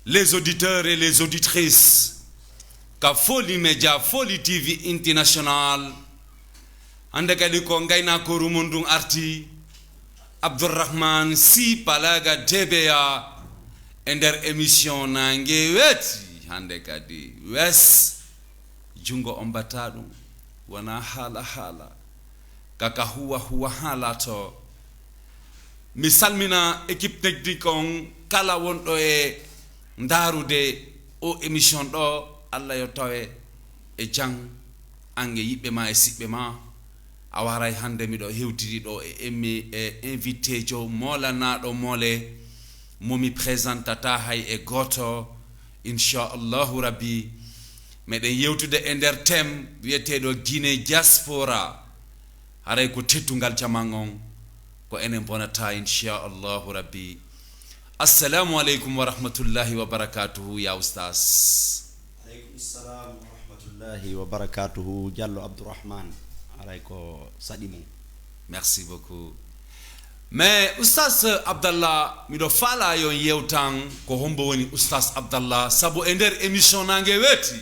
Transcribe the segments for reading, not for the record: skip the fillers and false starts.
les auditeurs et les auditrices ka Foli Media, Foli TV International ande kadi ko ngayna ko rumundun arti Abdurrahman si palaga DBA ender émission nange weti hande kadi wes jungo ombatadum wana hala kaka huwa halato mi salmina équipe technique on kala wonɗo e ndarude o émission ɗo Allah yo tawe e jang ange yiɓɓe ma e siɓɓe ma a waray hande miɗo hewtiri ɗo e emmi e invité jo molanaɗo mole momi présentata hay e goto inchallahu rabbi meɗen yewtude e nder thème wiyeteɗo Guinée diaspora haray ko tettugal jaman on ko enen bonata inchallahu rabbi. Assalamu alaikum wa rahmatullahi wa barakatuhu ya Oustaz. Alaikum assalam wa rahmatullahi wa barakatuhu Diallo Abdourahmane aray ko sadimo. Merci beaucoup. Mais Oustaz Abdallah miɗo faala yon yewtan ko hombo woni Oustaz Abdallah sabu e nder émission nange weti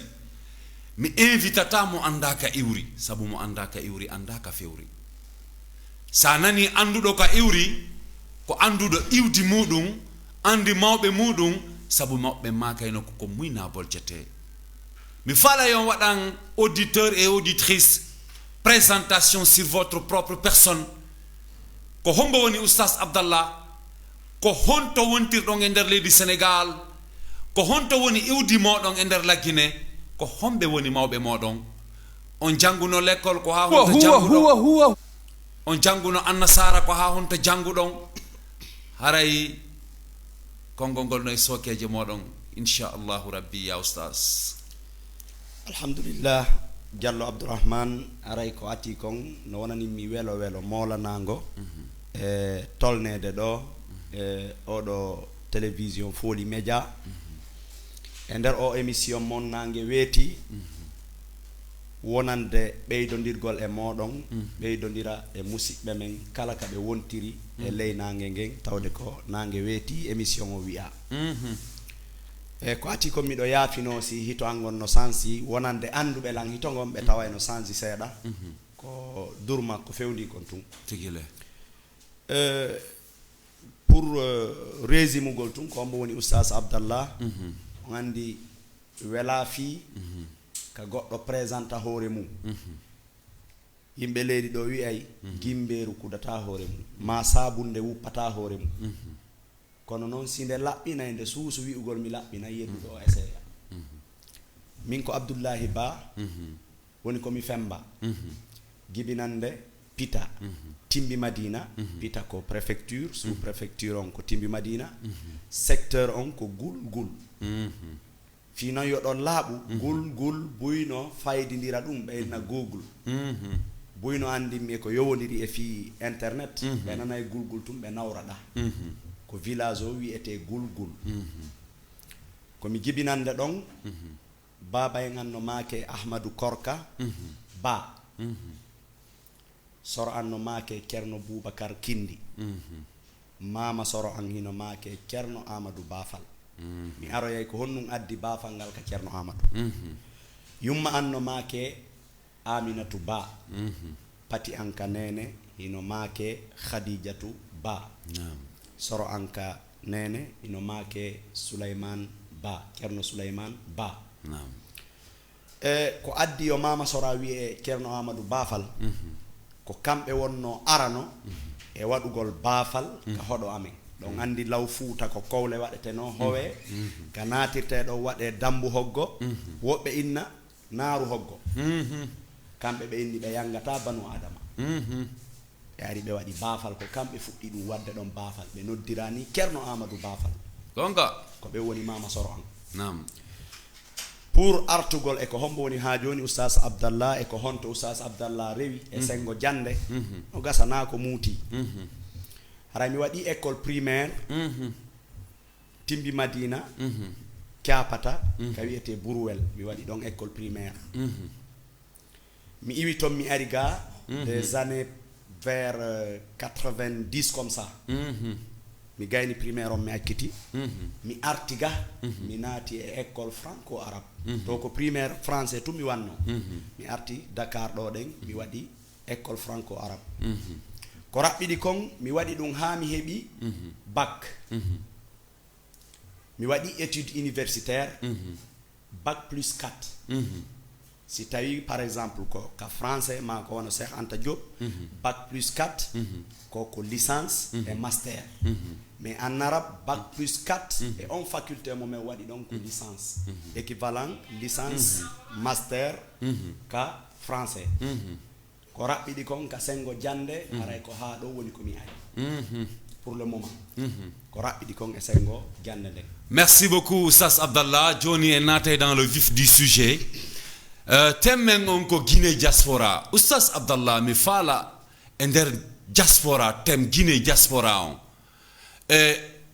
mi invitata mo andaka iwri sabu mo andaka iwri andaka fewri sa nani anduɗo ka iwri ko anduɗo iwdi muɗum andi mawɓe muɗum sabu mawɓe makayno ko muynabol jete mi faala yon waɗan auditeur et auditrice présentation sur votre propre personne ko hombo woni Oustaz Abdallah ko honto wontirɗon e nder leydi Sénégal ko honto woni iwdi moɗon e nder la Guinée ko hombe woni mawɓe moɗon on janguno l'école ko ha honto janguɗon on janguno annasara ko ha honto janguɗon haray konngol ngol no e sokeje moɗon inchallahu rabbi ya Oustaz. Alhamdulillah Diallo Abdourahmane aray ko ati kon no wonani mi welo molanango e tolnede ɗo e oɗo télévision Foli Media e nder o émission mon nange weeti wonande ɓeydodirgol e moɗon ɓeydodira e musidɓe men kala ka ɓe wontiri e ley nange ngen tawde ko nange weeti émission o wi'a e ko ati ko miɗo yaafino si hito an gonno sansi wonande anduɓe lan hito gon ɓe tawa no sansi seeɗa ko durma ko fewndi kon tun tigile pour résumugol tun ko mbo woni Oustaz Abdallah on andi wela fi ka goɗɗo présenta hoore mum yimɓe leydi ɗo wi'ay gimbeeru kudata hoore mum ma sabunde wuppata hoore mum kono noon si nde laɓɓina e nde suusu wi'ugol mi laɓɓina yedduɗo o essaya min ko Abdoullahi Ba woni komi femba gibinande Pita Timbi Madina Pita ko préfecture sous préfecture on ko Timbi Madina secteur on ko gul fino yoɗon laaɓu gul buyno faydidira ɗum ɓeyna Google buyno andimi ko yowodiri e fi internet ɓe nana e gulgul tum ɓe nawraɗa ko village o wiyete gulgul komi jibinande ɗon baba en anno make Ahmadou Korka Ba soro anno make Ceerno Boubacar Kindi mama soro an hino make Ceerno Amadou Bafal mi aroyay ko honnum addi bafal ngal ka Ceerno Amadou yumma anno make Aminatou Ba pati anka nene hino make Khadijatu Ba soro anka nene hino make Souleymane Ba Ceerno Souleymane Ba ko addi yo mama sora wi'e Ceerno Amadou Bafal ko kamɓe wonno arano e waɗugol baafal ka hoɗo amen ɗon andi law Fuuta ko kowle waɗeteno howe ka natirte ɗo waɗe dambu hoggo woɓɓe inna naaru hoggo kamɓe ɓe inni ɓe yangata banu adama ɓe ari ɓe waɗi baafal ko kamɓe fuɗɗi ɗum wadde ɗon baafal ɓe noddirani Ceerno Amadou Bafal gonga ko ɓe woni mama soro an nam pour artugol e ko hombo woni ha joni Oustaz Abdallah e ko honto Oustaz Abdallah rewi e sengo jande o gasana ko muuti hara mi waɗi école primaire Timbi Madina Kiapata ka wiyete Bourwel mi waɗi ɗon école primaire mi iwi toon mi ari ga des années vers 90 comme ça mi gayni primaire on mi akkiti mi artiga mi naati e école franco arabe to ko primaire français tum mi wanno mi arti Dakar ɗo ɗen mi waɗi école franco arabe ko raɓɓiɗi kon mi waɗi ɗum ha mi heɓi bac mi waɗi étude universitaire bac plus 4 si tawi par exemple ko ka français ma ko wono Cheikh Anta Diop bac plus 4 ko licence et master mais en arabe bac plus 4 et on faculté mo men waɗi ɗon ko licence équivalent licence master ka français ko raɓɓiɗi kon ka sengo jande aray ko ha ɗo woni komi ari pour le moment ko raɓɓiɗi kon e sengo jande nden. Merci beaucoup Oustaz Abdallah. Joni en naatay dans le vif du sujet. Temmen on ko Guinée diaspora. Oustaz Abdallah mi faala e nder diaspora tem Guinée diaspora on.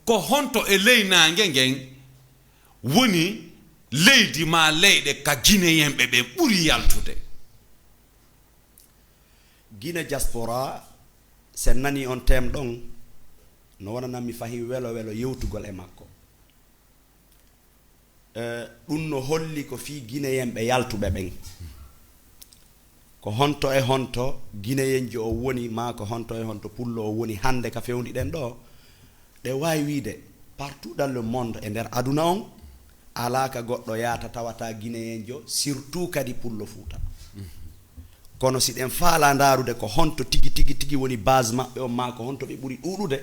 Ko honto e ley nangue ngen woni leydi ma leyɗe ka guinéen ɓe ɓuri yaltude. Guinée diaspora sen nani on tem ɗon no wonana mi fahi welo yewtugol e makko. Ɗum no holli ko fi guinéen ɓe yaltuɓe ɓen ko honto e honto guinéen jo o woni ma ko honto e honto pullo o woni hande ka fewndi ɗen ɗo ɗe wawi wiide partout dans le monde e nder aduna on ala ka goɗɗo yaata tawata guinéen jo surtout kadi pullo Fuuta kono si ɗen faala ndarude ko honto tigi woni base maɓɓe on ma ko honto ɓe ɓuri ɗuɗude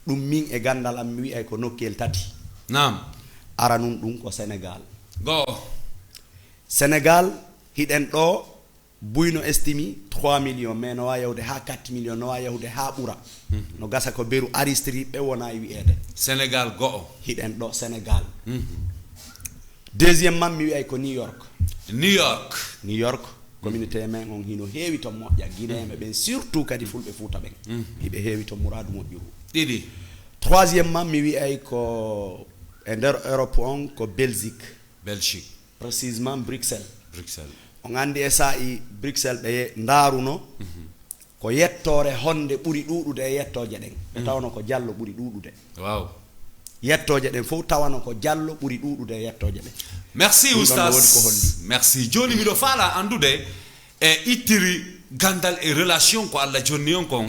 ɗum min e gandal am mi wi'ay ko nokkel tati. Naam. Ara nun ɗum ko Sénégal. Sénégal hiɗen ɗo buyno estimi 3 millions mais no wawi yawde ha 4 millions no wawi yawde ha ɓura no gasa ko beru aristri ɓe wona e wi'ede Sénégal go'o hiɗen ɗo Sénégal. Deuxièmement mi wi'ay ko New York communauté men on hino heewi to moƴƴa guinéɓe ɓen surtout kadi fulɓe Fuuta ɓen hiɓe heewi to muradu moƴƴuru ɗiɗi. Troisièmement mi wi'ay ko e nder Europe on ko Belgique précisément Bruxelles on andi e sa'i Bruxelles ɓe ndaaruno ko yettore honde ɓuri ɗuɗude e yettoje ɗen ɓe tawno ko jallo ɓuri ɗuɗude yettoje ɗen fof tawano ko jallo ɓuri ɗuɗude e yettoje ɗen. Merci Oustaz. Merci. Joni miɗo faala andude e ittiri gandal e relation ko Allah jonni on kon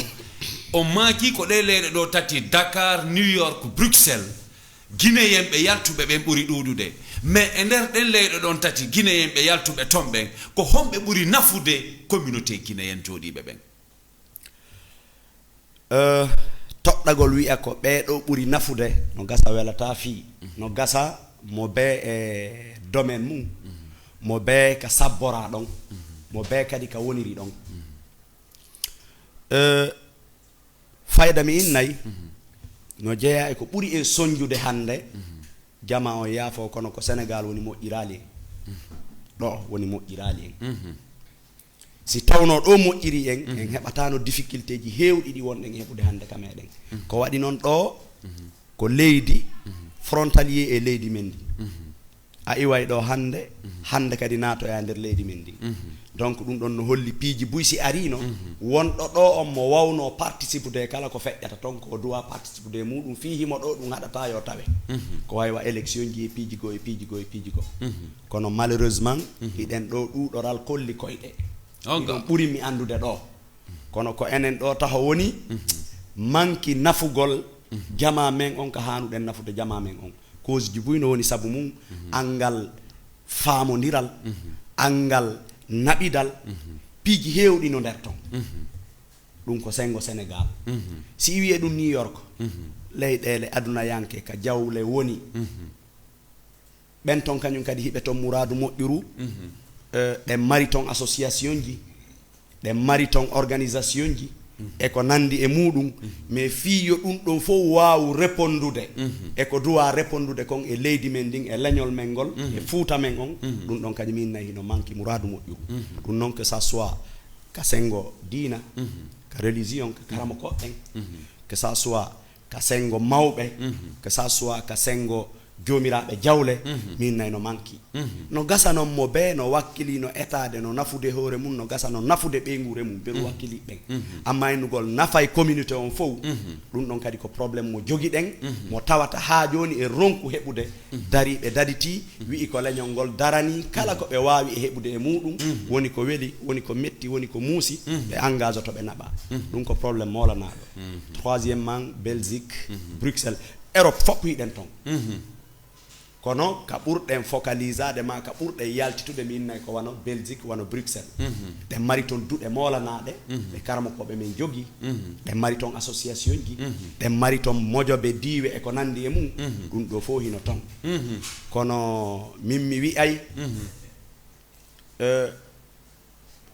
on maaki ko ɗe leyɗe ɗo tati Dakar, New York, Bruxelles guinéen ɓe yaltuɓe ɓen ɓuri ɗuɗude mais e nder ɗen leyɗe ɗon tati guinéen ɓe yaltuɓe ton ɓen ko homɓe ɓuri nafude communauté guinéen jooɗiɓe ɓen. Toɗɗagol wi'a ko ɓeeɗo ɓuri nafude no gasa welata fii no gasa mo be e domaine mum mo be ka sabbora ɗon mo be kadi ka woniri ɗon. Fayda mi innayi no jeeya e ko ɓuri en soñjude hande jama on yaafo kono ko Sénégal woni moƴƴirali en ɗo woni moƴƴirali en si tawno ɗo moƴƴiri en heɓatano difficulté ji heewɗi ɗi wonɗen heɓude hande ka meɗen ko waɗi noon ɗo ko leydi frontalier e leydi men ndi a iway ɗo hande kadi naato e nder leydi men ndi donc ɗum ɗon no holli piiji buy si arino wonɗo ɗo on mo wawno participude kala ko feƴƴata ton ko duwa participude muɗum fi himo ɗo ɗum haɗata yo tawe ko wawi wa élection ji e piiji go kono malheureusement hiɗen ɗo ɗuɗoral kolli koyɗe ɗon ɓuri mi andude ɗo kono ko enen ɗo taho woni manki nafugol jama men on ka hanuɗen nafude jama men on cause ji buy no woni sabu mum angal faamodiral angal naɓidal piiji heewɗi no nder ton ɗum ko sengo Sénégal si wiye ɗum New York leyɗele aduna yanke ka jawle woni ɓen ton kañum kadi hiɓe ton muradu moƴƴuru ɗen mari ton association ji ɗen mari ton organisation ji e ko nandi e muɗum mais fiyo ɗum ɗon fof wawu répondude e ko duwa répondude kon e leydi men ndin e leñol men ngol e Fuuta men on ɗum ɗon kadi min nayi no manque muradu moƴƴuru ɗum noon que ça soit ka sengo diina ka religion ka karama koɗɗen que ça soit ka sengo mawɓe que ça soit ka sengo jomiraɓe jawle min nayi no manki no gasa non mo be no wakkili no etade no nafude hoore mum no gasa no nafude ɓeygure mum beru wakkili ɓen amma enugol nafay communauté on fof ɗum ɗon kadi ko probléme mo jogiɗen mo tawata ha joni e ronku heɓude dariɓe daditi wi'i ko leñol ngol darani kala ko ɓe wawi e heɓude e muɗum woni ko weeli woni ko metti woni ko muusi ɓe engage to ɓe naɓa ɗum ko probléme molanaɗo troisièmement Belgique Bruxelles Europe fof yiɗen ton kono ka ɓurɗen focalisade ma ka ɓurɗen yaltitude mi innayi ko wano Belgique wano Bruxelles ɓe mari toon duɗe molanaɗe ɓe karmakoɓe men jogui ɓe mari toon association ji ɓe mari toon mojoɓe diwe e ko nandi e mum ɗum ɗo fof hino ton kono min mi wi'ay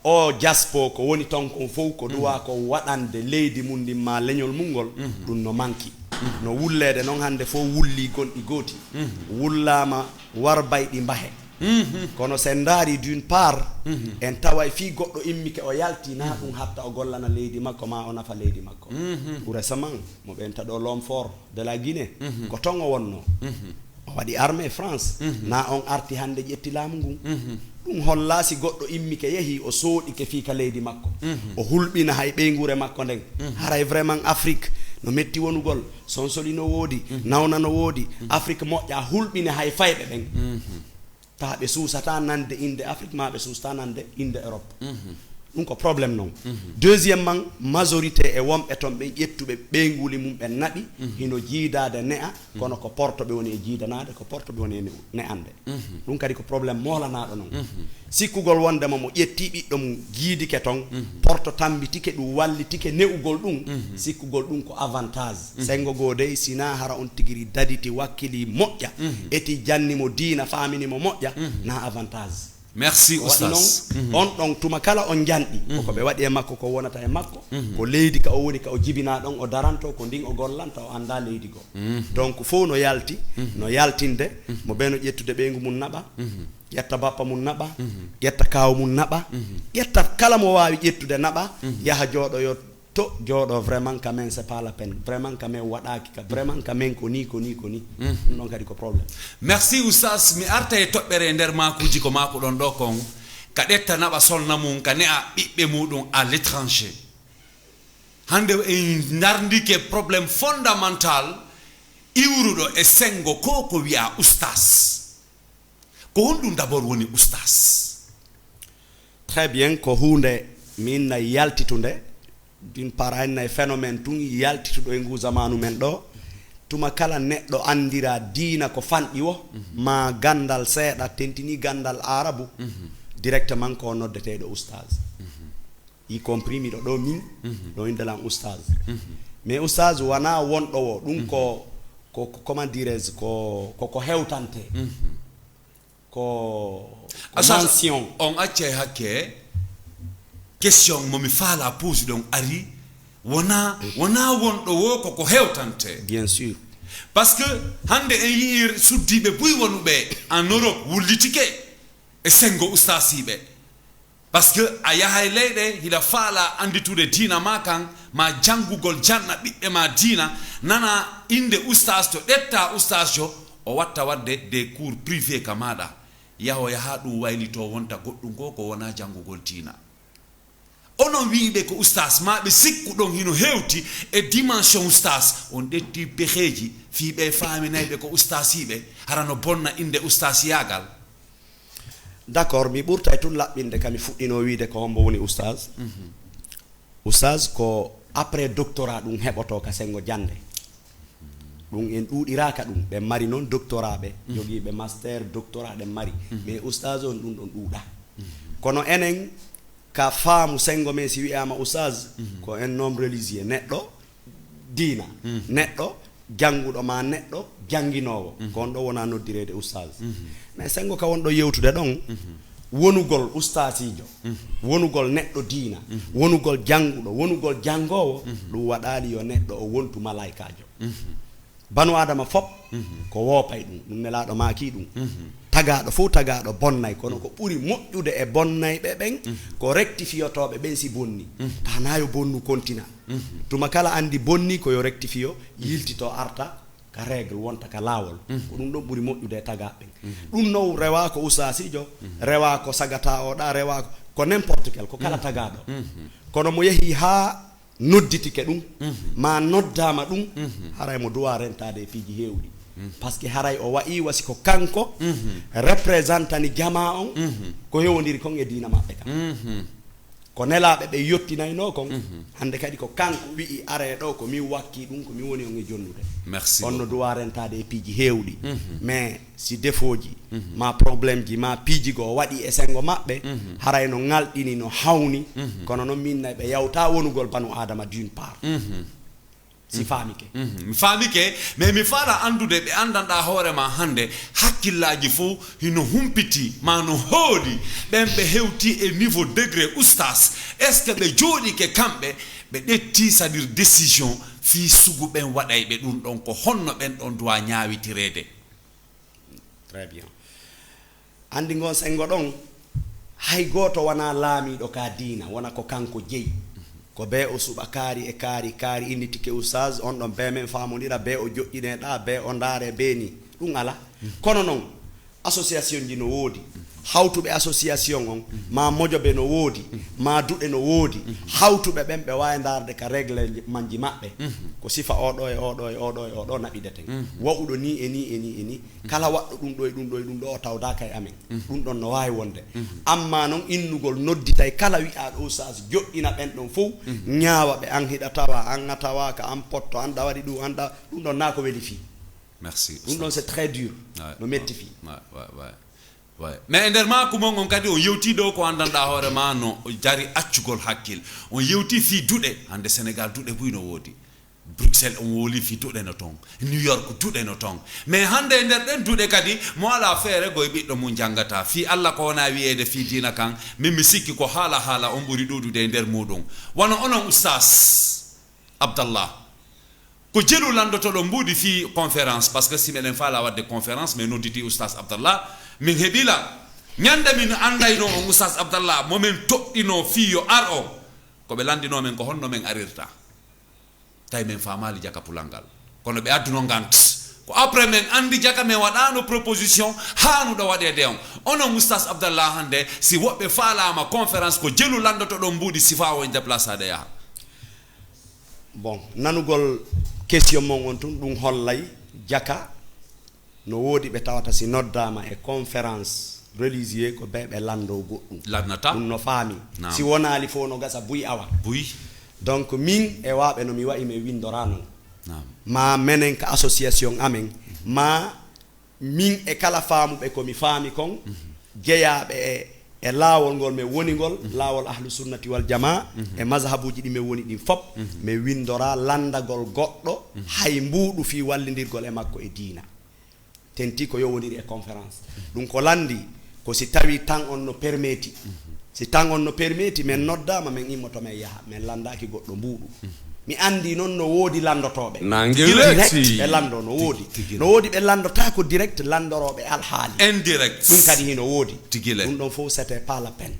o jaspo ko woni ton kon fof ko duwa ko waɗande leydi mum ndin ma leñol mum ngol ɗum no manki no wullede noon hande fof wulli gonɗi gooti wullama warbayɗi mbahe kono sen daari d'une part en tawa fi goɗɗo immike o yalti na ɗum hatta o gollana leydi makko ma o nafa leydi makko ou récemment mo ɓenta ɗo l'homme fort de la Guinée ko ton o wonno o waɗi armée France na on arti hande ƴetti laamu ngun ɗum holla si goɗɗo immike yeehi o sooɗike fii ka leydi makko o hulɓina hay ɓeygure makko nden haray vraiment Afrique no metti wonugol sonsoli no woodi nawna no woodi Afrique moƴƴa hulɓine hay fayɓe ɓen ta ɓe suusata nande inde Afrique ma ɓe suusata nande inde Europe ɗum ko probléme noon deuxièmement majorité e wonɓe toon ɓe ƴettuɓe ɓeyguli mum ɓe naɓi hino jiidade ne'a kono ko portoɓe woni e jiidanade ko portoɓe woni e ne'ande ɗum kadi ko probléme molanaɗo noon sikkugol wondema mo ƴetti ɓiɗɗo mum jiidike toon porto tambitike ɗum wallitike ne'ugol ɗum sikkugol ɗum ko avantage sengo goo dey sina hara on tigiri daditi wakkili moƴƴa eti jannimo diina faaminimo moƴƴa na avantage merci oustaz on ɗon tuma kala on janɗi koko ɓe waɗi e makko ko wonata e makko ko leydi ka o woni ka o jibina ɗon o daranto ko ndin o gollanta o anda leydi goo donc fof no yalti no yaltinde mo ɓe no ƴettude ɓeygu mum naɓa ƴetta bappa mum naɓa ƴetta kaw mum naɓa ƴetta kala mo wawi ƴettude naɓa yaha jooɗoyo to jooɗo vraiment quand même c'est pas la peine vraiment quand même waɗaki ka vraiment quand même ko ni ɗum ɗon kadi ko probléme merci oustaz mi arta e toɓɓere e nder makuji ko mako ɗon ɗo kon ka ɗetta naɓa solna mum ka ne'a ɓiɓɓe muɗum à l'étranger hande en darndike probléme fondamental iwruɗo e sengo ko wi'a oustaz ko honɗum d'abord woni oustaz très bien ko hunde min na yaltitude d'une part henna e phénomène tun yaltituɗo e ngu zamanu men ɗo tuma kala neɗɗo andira diina ko fanɗi o ma gandal seeɗa tentini gandal arabu directement ko noddeteɗo oustaz y compris miɗo ɗo min ɗo indelan oustaz mais oustaz wona wonɗo o ɗum ko comment dirais-je ko hewtante ko mention on acce hakke question momi faala pose ɗon ari wona wonɗo wo koko hewtante bien sûr parce que hande en yii suddiɓe buy wonuɓe en Europe wullitike e sengo ustasiɓe parce que a yahay leyɗe hiɗa faala anditude diina ma kan ma janngugol janna ɓiɓɓe ma diina nana inde oustas to ɗetta oustas jo o watta wadde des cours privé ka maɗa yaha ɗum waylito wonta goɗɗum ko wona janngugol diina onon wiiɓe ko oustas maɓe sikku ɗon hino hewti e dimension oustas on ɗetti peheji fiiɓe faaminayɓe ko oustasiɓe hara no bonna inde oustas yagal d'accord mi ɓurta e tun laɓɓinde kami fuɗɗino wiide ko hombo woni oustas oustas ko après doctorat ɗum heɓoto ka sengo jande ɗum en ɗuuɗiraka ɗum ɓe mari noon doctorat ɓe jogiiɓe master doctorat ɗen mari mais oustas on ɗum ɗon ɗuuɗa kono enen ka faamu sengo men si wiyama oustaz ko en nom religieux neɗɗo diina neɗɗo jannguɗo ma neɗɗo jannginowo ko on ɗo wona noddirede oustaz mais sengo ka wonɗo yewtude ɗon wonugol oustasijo wonugol neɗɗo diina wonugol jannguɗo wonugol janngowo ɗum waɗali yo neɗɗo o wontu malaikajo banu adama fop ko woopay ɗum nelaɗo maaki ɗum tagaɗo fof tagaɗo bonnay kono ko ɓuri moƴƴude e bonnayɓe ɓen ko rectifiotoɓe ɓen si bonni tanayo bonnu continua tuma kala andi bonni ko yo rectifio yiltito arta ka règle wonta ka laawol ko ɗum ɗon ɓuri moƴƴude e tagaɓe ɗum no rewa ko usasijo rewa ko sagata oɗa rewa ko n'importe quel ko kala tagaɗo kono mo yeehi ha nodditike ɗum ma noddama ɗum haray mo duwa rentade e piiji hewɗi par ce que haray o wayi wasi ko kanko représentani jama on ko hewodiri kon e dina maɓɓe kam ko nelaɓe ɓe yottinayno kon hande kadi ko kanko wi'i are ɗo ko min wakki ɗum ko min woni on e jonnude merci on no duwa rentade e piiji hewɗi mais si défaut ji ma probléme ji ma piiji go waɗi e sengo maɓɓe haray no ngalɗini no hawni kono noon min nayi ɓe yawta wonugol banu adama d'une part si faamike mi faamike mais mi faala andude ɓe andanɗa hoorema hande hakkillaji fof hino humpiti ma no hooɗi ɓen ɓe hewti e niveau degré oustas est ce que ɓe jooɗike kamɓe ɓe ɗetti c'est à dire décision fi sugu ɓen waɗay ɓe ɗum ɗon ko honno ɓen ɗon duwa ñaawitirede très bien andi gon sengo ɗon hay goto wona laamiɗo ka diina wona ko kanko jeyi ko be o suɓa kaari e kaari innitike oustaz on ɗon be men famodira be o joƴƴineɗa be o ndaare be ni ɗum ala kono noon association ji no woodi hawtuɓe association on ma mojoɓe no woodi ma duɗe no woodi hawtuɓe ɓen ɓe wawi darde ka règle manji maɓɓe ko sifa oɗo e oɗo e oɗo e oɗo naɓideten wawuɗo ni e ni e ni e ni kala waɗɗo ɗum ɗo e ɗum ɗo e ɗum ɗo o tawdaka e amen ɗum ɗon no wawi wonde amma noon innugol nodditay kala wi'aɗo oustaz joƴƴina ɓen ɗon fof ñaawa ɓe an hiɗa tawa an a tawaka an potto anda waɗi ɗum anda ɗum ɗon na ko weli fi merci ɗum ɗon c'est très dur no metti fi mais e nder makumo on kadi o yewti ɗo ko andanɗa hoorema no jari accugol hakkil on yewti fi duɗe hande sénégal duɗe buy no woodi bruxelles on woli fi duɗe no ton new york duɗe no ton mais hande e nder ɗen duɗe kadi mo ala feere goye ɓiɗɗo mum jangata fi allah ko wona wiyede fi dina kan min mi sikki ko haala on ɓuuri ɗuɗude e nder muɗum wono onon oustaz abdallah ko jelu landotoɗo mbuudi fi conférence par ce que si meɗen faala wadde conférence mais nodditi oustaz abdallah min heɓila ñande min andayno on oustaz abdallah momin toɗɗino fiyo ar o koɓe landino men ko honno men arirta tawi men famali jaka pulalngal kono ɓe adduno gant ko après men andi jaka men waɗano proposition hanuɗo waɗede on onon oustaz abdallah hande si woɓɓe faalama conférence ko jelu landotoɗo mbuuɗi sifa o en déplaçade yaha bon nanugol question mon on tun ɗum hollay jaka no woodi ɓe tawata si noddama e conférence religieux ko ɓe lando goɗɗum lannata ɗum no faami si wonali fof no gasa buy awa buy donc min e waɓe no mi wayi mi windora noon ma menen ka association amen ma min e kala faamuɓe komi faami kon jeeyaɓe e laawol ngol mi wonigol laawol ahlu sunnati wal jama e mazhabuji ɗi mi woni ɗin fop mi windora landagol goɗɗo hay mbuuɗu fi wallidirgol e makko e diina tenti ko yowodiri e conférence ɗum ko landi ko si tawi tan on no permeti si tan on no permeti men noddama men immoto men yaha men landaki goɗɗo mbuuɗu mi andi noon no woodi landotoɓe direct ɓe lando no woodi ɓe landota ko direct landoroɓe alhaali indirect ɗum kadi hino woodi ɗum ɗon fof c'était pas la peine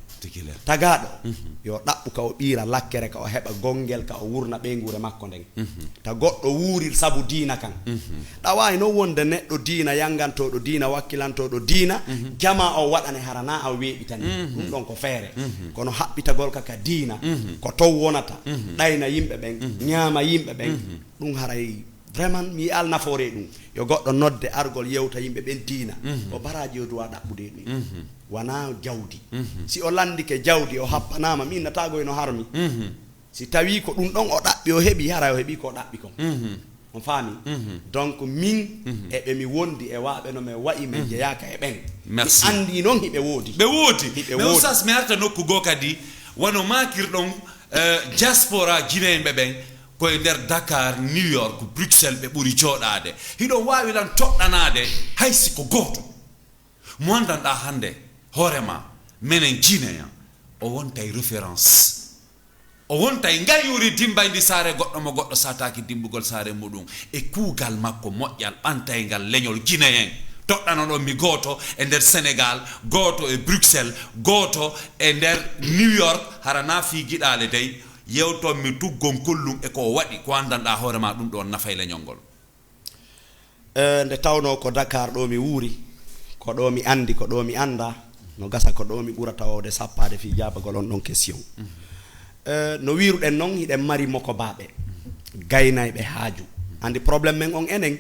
tagaɗo yo ɗaɓɓu ka o ɓiira lakkere ka o heɓa gongel ka o wurna ɓeygure makko nden ta goɗɗo wuuri sabu diina kan ɗawawi noon wonde neɗɗo diina yangantoɗo diina wakkilantoɗo diina jama o waɗane harana a weeɓitani ɗum ɗon ko feere kono haɓɓitagol kaka diina ko tow wonata ɗayna yimɓe ɓen ñaama yimɓe ɓen ɗum haray vraiment mi al nafoore ɗum yo goɗɗo nodde argol yewta yimɓe ɓen diina o baraji o duwa ɗaɓɓude ɗum wona jawdi si o landike jawdi o happanama min natago eno harmi si tawi ko ɗum ɗon o ɗaɓɓi o heeɓi hara o heeɓi ko ɗaɓɓi kon on faami donc min eɓe mi wondi e waɓe no mi wayi min jeyaka e ɓen mi andi noon hiɓe woodi mais oustaz mi arta nokku goo kadi wono makirɗon diaspora guinéenɓe ɓen koye nder Dakar New York Bruxelles ɓe ɓuri jooɗade hiɗon wawi lan toɗɗanade hay siko goto mo andanɗa hande hoorema menen Guinéen o wontay référence o wontay ngayuri dimbayndi saare goɗɗo mo goɗɗo sataki dimbugol saare muɗum e kuugal makko moƴƴal ɓantaygal leñol Guinéen toɗɗanoɗon mi gooto e nder Sénégal gooto e Bruxelles gooto e nder New York hara na fi giɗale dey yewton mi tuggon kollum e ko waɗi ko andanɗa hoorema ɗum ɗon nafay leñol ngol nde tawno ko Dakar ɗo mi wuuri ko ɗo mi andi ko ɗo mi anda no gasa ko ɗo mi ɓurata wawde sappade fi jabagol on ɗon question no wiruɗen noon hiɗen mari moko baɓe gaynayɓe haaju andi probléme men on enen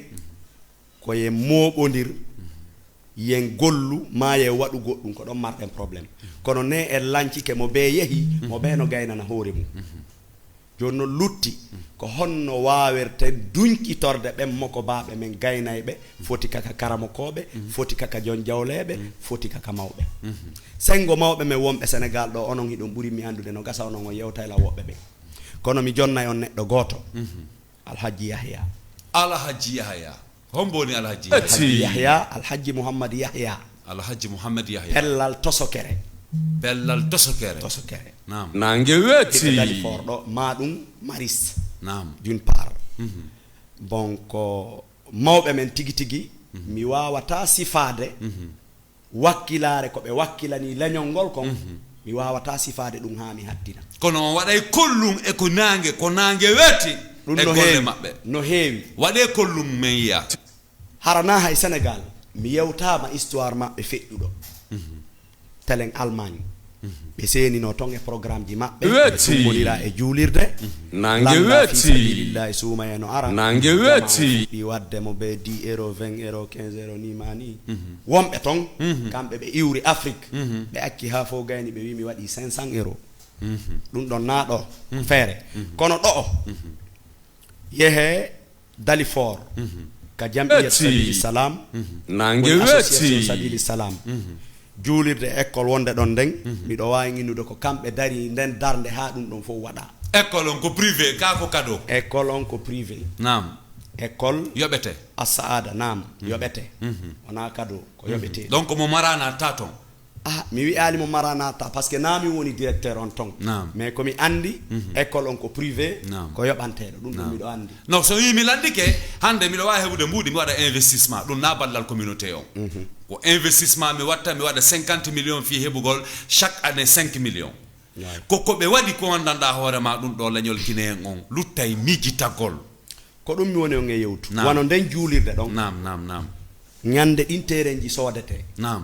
koye moɓodir yen gollu ma ye waɗu goɗɗum ko ɗon marɗen probléme kono ne en lancike mo ɓe yeehi mo ɓe no gaynana hoore mum joni no lutti ko honno wawerte duñƴitorde ɓen moko baɓe men gaynayɓe foti kaka karamokoɓe foti kaka jon jawleɓe foti kaka mawɓe sengo mawɓe men wonɓe Sénégal ɗo onon hiɗon ɓuuri mi andude no gasa onon on yewtayla woɓɓe ɓe kono mi jonnay on neɗɗo goto Alhaji Yahya homboni Alhaji Yahya Alhaji Mouhammad Yahya pellal tosokere nam nangue weeti dali forɗo maɗum maris nam d'une part bon ko mawɓe men tigi tigi mi wawata sifade wakkilare ko ɓe wakkilani leñol ngol kon mi wawata sifade ɗum ha mi hattina kono waɗay kollum e ko nangue weeti ɗum e no golle heewi maɓɓe no heewi waɗe kollum men yiya harana hay Sénégal mi yewtama histoire maɓɓe feƴƴuɗo telen Allemagne ɓe senino ton e programme ji maɓɓe tummonira e juulirde nangue weeti lillahi suuma e no ara nangue weeti ɗi wadde mo ɓe 10 euro 20 euro 15 euro ni mani wonɓe ton kamɓe ɓe iwri Afrique ɓe acci ha fo gayni ɓe wi mi waɗi 500 euro ɗum ɗon naɗo feere kono ɗo yehe Dalifort ka jam'iyyat Sabili Salam nangue association weeti Sabili Salam juulirde école wonde ɗon nden miɗo wawi innude ko kamɓe dari nden darde ha ɗum ɗon fof waɗa école on ko privé ka ko cadeau école on ko privé nam école yoɓete Assaada nam yoɓete wona cadeau ko yoɓete donc mo marana ta ton mi wi'ali mo maranata par ce que nami woni directeur on ton mais komi andi école on ko privé ko yoɓanteɗo ɗum ɗum miɗo andi non so wi mi landike hande miɗo wawi heɓude mbuɗi mi waɗa investissement ɗum na ballal communauté on ko investissement mi watta mi waɗa 50 millions fi heɓugol chaque année 5 millions ko ɓe waɗi ko gandanɗa hoorema ɗum ɗo leñol Guinéen on luttay miijitagol ko ɗum mi woni on e yewtu wano nden juulirde ɗon nam ñande ɗin terenji soodete nam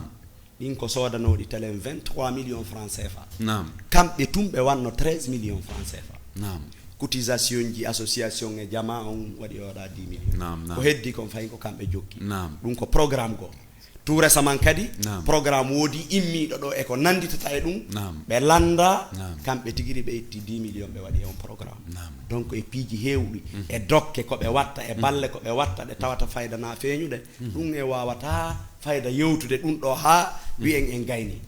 ɗin ko soodanoɗi telen 23 millions francs CFA nam kamɓe tumɓe wanno 13 millions francs CFA nam cotisation ji association e jama on waɗi oɗa 10 millions ko heddi kon fayi ko kamɓe jokki ɗum ko programme go tout récemment kadi programme woodi immiɗo ɗo e ko nanditata e ɗum ɓe landa kamɓe tigiri ɓe itti 10 millions ɓe waɗi on programme donc e piiji hewɗi e dokke ko ɓe watta e balle ko ɓe watta ɗe tawata fayda na feeñude ɗum e wawata fayda yewtude ɗum ɗo ha wi'en en gayni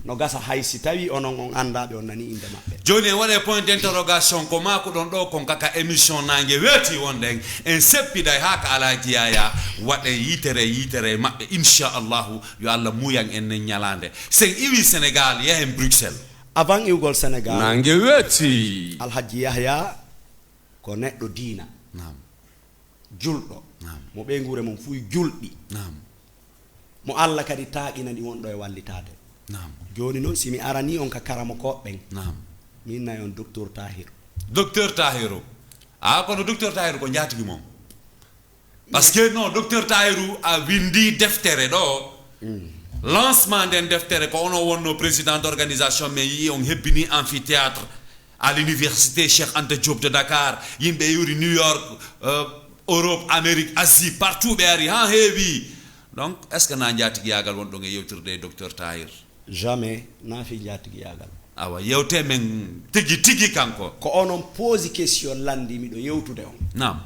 no gasa hay si tawi onon on andaɓe on nani inde maɓɓe joni en waɗe point d'interrogation ko mako ɗon ɗo kon kaka émission nangue weeti wonde en seppiday ha ka Alhaji Yaya waɗe yitere maɓɓe inchallahu yo Allah muyan en nen ñalande sen iwi Sénégal yehen Bruxelles avant iwgol Sénégal nangue weeti Alhaji Yahya ko neɗɗo diina julɗo mo ɓe guure mum fuy julɗi mo Allah kadi taaƙinani wonɗo e wallitade joni noon simi arani on ka karamo koɓɓen min nayi on docteur Tahiru kono docteur Tahiru ko jatigi mom par ce que non docteur Tahiru a windi deftere ɗo lancement nden deftere ko ono wonno président d'organisation mais yi on hebbini amphithéâtre à l'université Cheikh Anta Diop de Dakar yimɓe yuri New York Europe Amérique Asie partout ɓe ari ha heewi donc est ce que na jatigi yagal won ɗon e yewtirde docteur Tahir jamais na fi jatigi yagal awa yewte men tigi kanko ko onon pose question landi miɗo yewtude on nam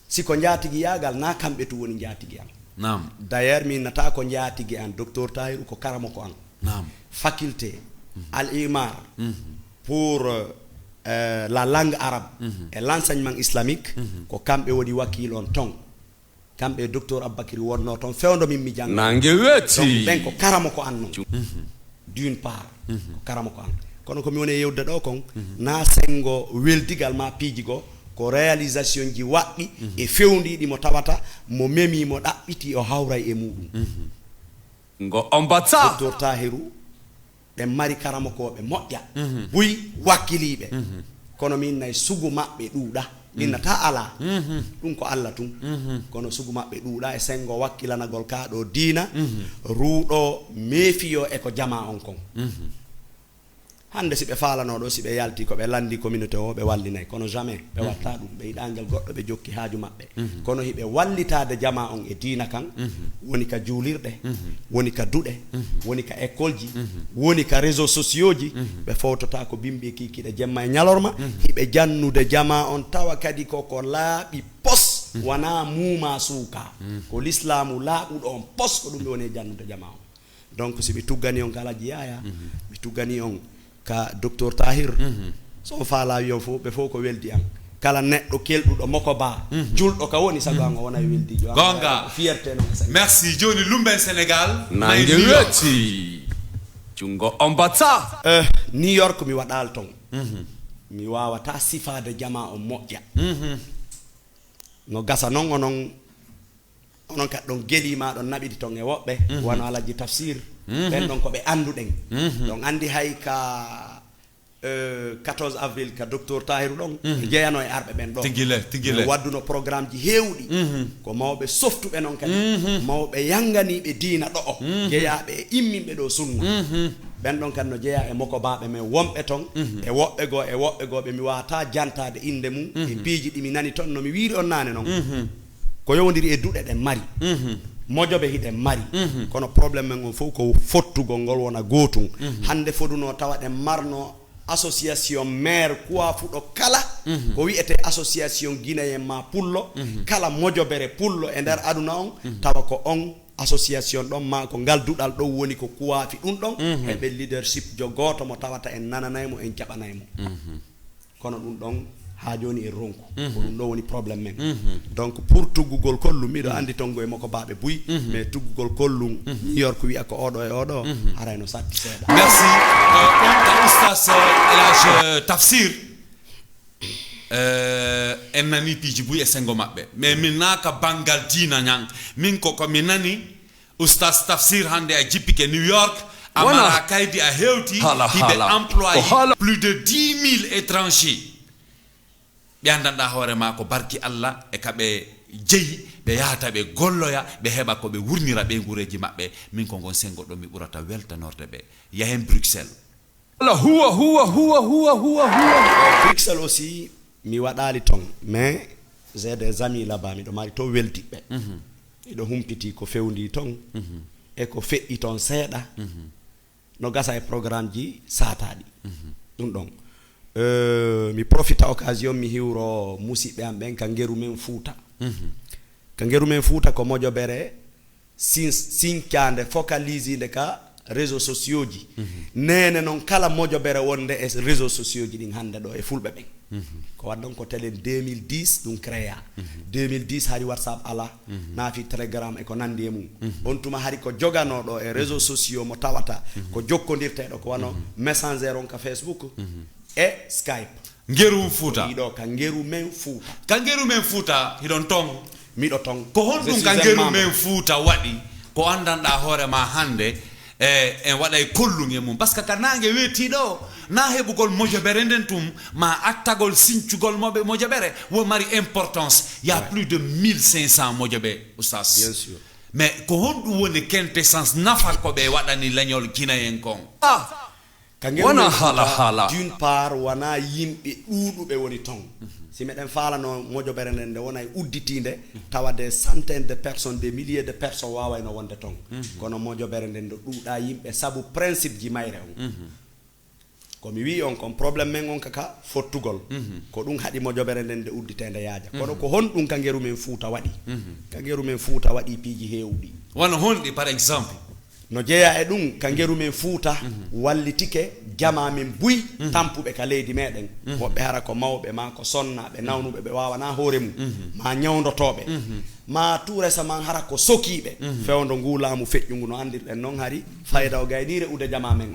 siko jatigi yagal na kamɓe to woni jatigi an nam d'ailleurs min nata ko jatigi an docteur Tahir ko karamo ko an nam faculté al imar pour la langue arabe et l'enseignement islamique ko kamɓe woni wakil on ton kamɓe docteur Aboubacry wonno ton fewndo min mi jang nangue weeti donc ɓen ko karamo ko an noon d'une part ko karamo ko an kono komi woni yewde ɗo kon na sengo weldigal ma piiji go ko réalisation ji waɗɗi e fewndiɗi mo tawata mo memi mo ɗaɓɓiti o hawray e muɗum ngo on batta docteur Tahiru ɓe mari karamo koɓe moƴƴa buy wakkiliɓe kono min nayi sugu maɓɓe ɗuuɗa innata ala ɗum ko Allah tun kono sugu maɓɓe ɗuuɗa e sengo wakkilanagol ka ɗo diina ruuɗo meefiyo e ko jama on kon hande si ɓe falanoɗo si ɓe yalti ko ɓe landi communauté o ɓe wallinay kono jamais ɓe watta ɗum ɓe yiɗangel goɗɗo ɓe jokki haaju maɓɓe kono hiɓe wallitade jama on e diina kan woni ka juulirɗe woni ka duɗe woni ka école ji woni ka réseaux sociaux ji ɓe fawtota ko bimɓe kikiɗe jemma e ñalorma hiɓe jannude jama on tawa kadi koko laaɓi pos wona muuma suuka ko l'islamu laaɓuɗo on pos ko ɗum ɓe woni e jannude jama on donc si ɓe tuggani on kala jiyaya ɓe tuggani on ka docteur Tahir so faala yo fo be fo ko weldi am kala neddo keldudo moko ba juldo ka woni sago ngo wona weldi jo gonga fierté non merci joni lumben Sénégal nangue wetti jungo ombata New York mi wadal ton mi wawata sifade jama o moƴƴa no gasa non onon kat don gelima don nabidi ton e wobbe wono alaji tafsir ben don ko be anduden donc andi hay ka 14 avril ka docteur Tahirou don jeyano e arbe ben don tigile wadduno programme ji hewdi ko mawbe softube non kadi mawbe yangani be diina do o jeyabe immimbe do sunna ben don kan no jeya e moko baabe men wombe ton e wobbe go be mi wata jantade inde mum e biiji di mi nani ton no mi wiiri on nane non ko yowndiri e duɗe ɗen mari mojoɓe hiɗen mari kono probléme men on fof ko fottugol ngol wona gootum hande foduno tawa ɗen marno association maire kuwa fuɗo kala ko wiyete association guinéen ma pullo kala mojobere pullo e nder aduna on tawa ko on association ɗon ma ko ngal duɗal ɗon woni ko kuwafi ɗum ɗon eɓe leadership jo goto mo tawata en nananaymo en jaɓanaymo kono ɗum ɗon ha joni e ronku ko ɗum ɗo woni probléme men donc pour tuggugol kollum miɗo andi tongo e makko baɓe buy mais tuggugol kollum New York wiya ko oɗo e oɗo harayno satti seeɗa merci ɗon oustaz elage tafsir en nani piiji buy e sengo maɓɓe mais min naka bangal diina ñang min ko mi nani oustaz tafsir hande a jippike New York amara kaydi a hewti hiɓe employé plus de 10 000 étrangers ɓe andanɗa hoore ma ko barki Allah e kaɓe jeyi ɓe yahata ɓe golloya ɓe heɓa ko ɓe wurnira ɓe gureji maɓɓe min ko gon sengo ɗo mi ɓurata weltanorde ɓe yahen Bruxelles huwa Bruxelles aussi mi waɗali ton mais j'ai des amis là-bas miɗo mari to weltiɓe iɗo humpiti ko fewndi ton e ko feƴƴi ton seeɗa no gasa e programme ji sataɗi ɗum ɗon mi profita occasion mi hiwro musidɓe am ɓen ka ngeru men Fuuta ka ngeru men Fuuta ko mojobere sinkande focalisinde ka réseaux sociaux ji nene noon kala mojobere wonde e réseaux sociaux ji ɗin hande ɗo e fulɓe ɓen ko waɗɗon ko télé 2010 ɗum créa 2010 hari WhatsApp ala naafi Telegram e ko nandi e mum on tuma hari ko joganoɗo e réseaux sociaux mo tawata ko jokkodirteɗo ko wano messenger on ka Facebook e Skype ngeru Fuuta iɗo ka ngeru men Fuuta hiɗon ton miɗo ton ko honɗum ka ngeru men Fuuta waɗi ko andanɗa hoore ma hande en waɗa e kollum e mum par ce que ka nangue wettiɗo na heɓugol mojobere nden tum ma attagol sincugol moɓe mojobere wo mari importance y a plus de 1500 mojoɓe oustaz bien sûr mais ko honɗum woni quintessence nafa koɓe waɗani leñol guinéen kon wana hala d'une part wana yimɓe ɗuuɗuɓe woni ton si meɗen falano mojobere nden nde wona e udditinde tawa des centaines de personnes des milliers de personnes wawayno wonde ton kono mojobere nden nde ɗuuɗa yimɓe saabu principe ji mayre on komi wi on kon probléme men on kaka fottugol ko ɗum haɗi mojobere nden nde udditende yaaja kono ko honɗum ka ngeru men Fuuta waɗi ka ngeru men Fuuta waɗi piiji hewɗi wona honɗi par exemple no jeeya e ɗum ka ngeru men Fuuta wallitike jama men buy tampuɓe ka leydi meɗen woɓɓe hara ko mawɓe ma ko sonnaɓe nawnuɓe ɓe wawana hoore mum ma ñawdotoɓe ma tout récemment hara ko sokiɓe fewdo ngulamu feƴƴugu no andirɗen noon hari fayda o gaynire ude jama men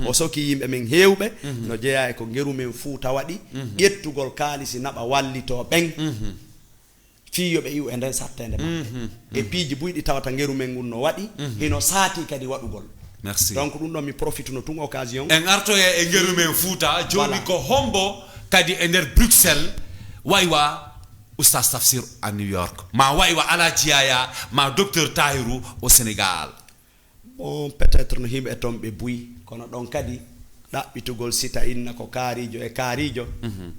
o soki yimɓe men hewɓe no jeeya e ko ngeru men Fuuta waɗi ƴettugol kaalisi naɓa wallito ɓen fiyoɓe iw e nden sattede maɓɓe e piiji buyɗi tawata ngeru men ngun no waɗi hino saati kadi waɗugol merci donc ɗum ɗon mi profite no tun occasion en artoye e ngeru men Fuuta joni ko hombo kadi e nder Bruxelles waywa Oustaz Tafsir à New York ma waywa ala jiaya ma docteur Tahirou au Sénégal. Bon peut-être no himbe tombe buy kono don kadi dabbitugol sita inna ko kaarijo e kaarijo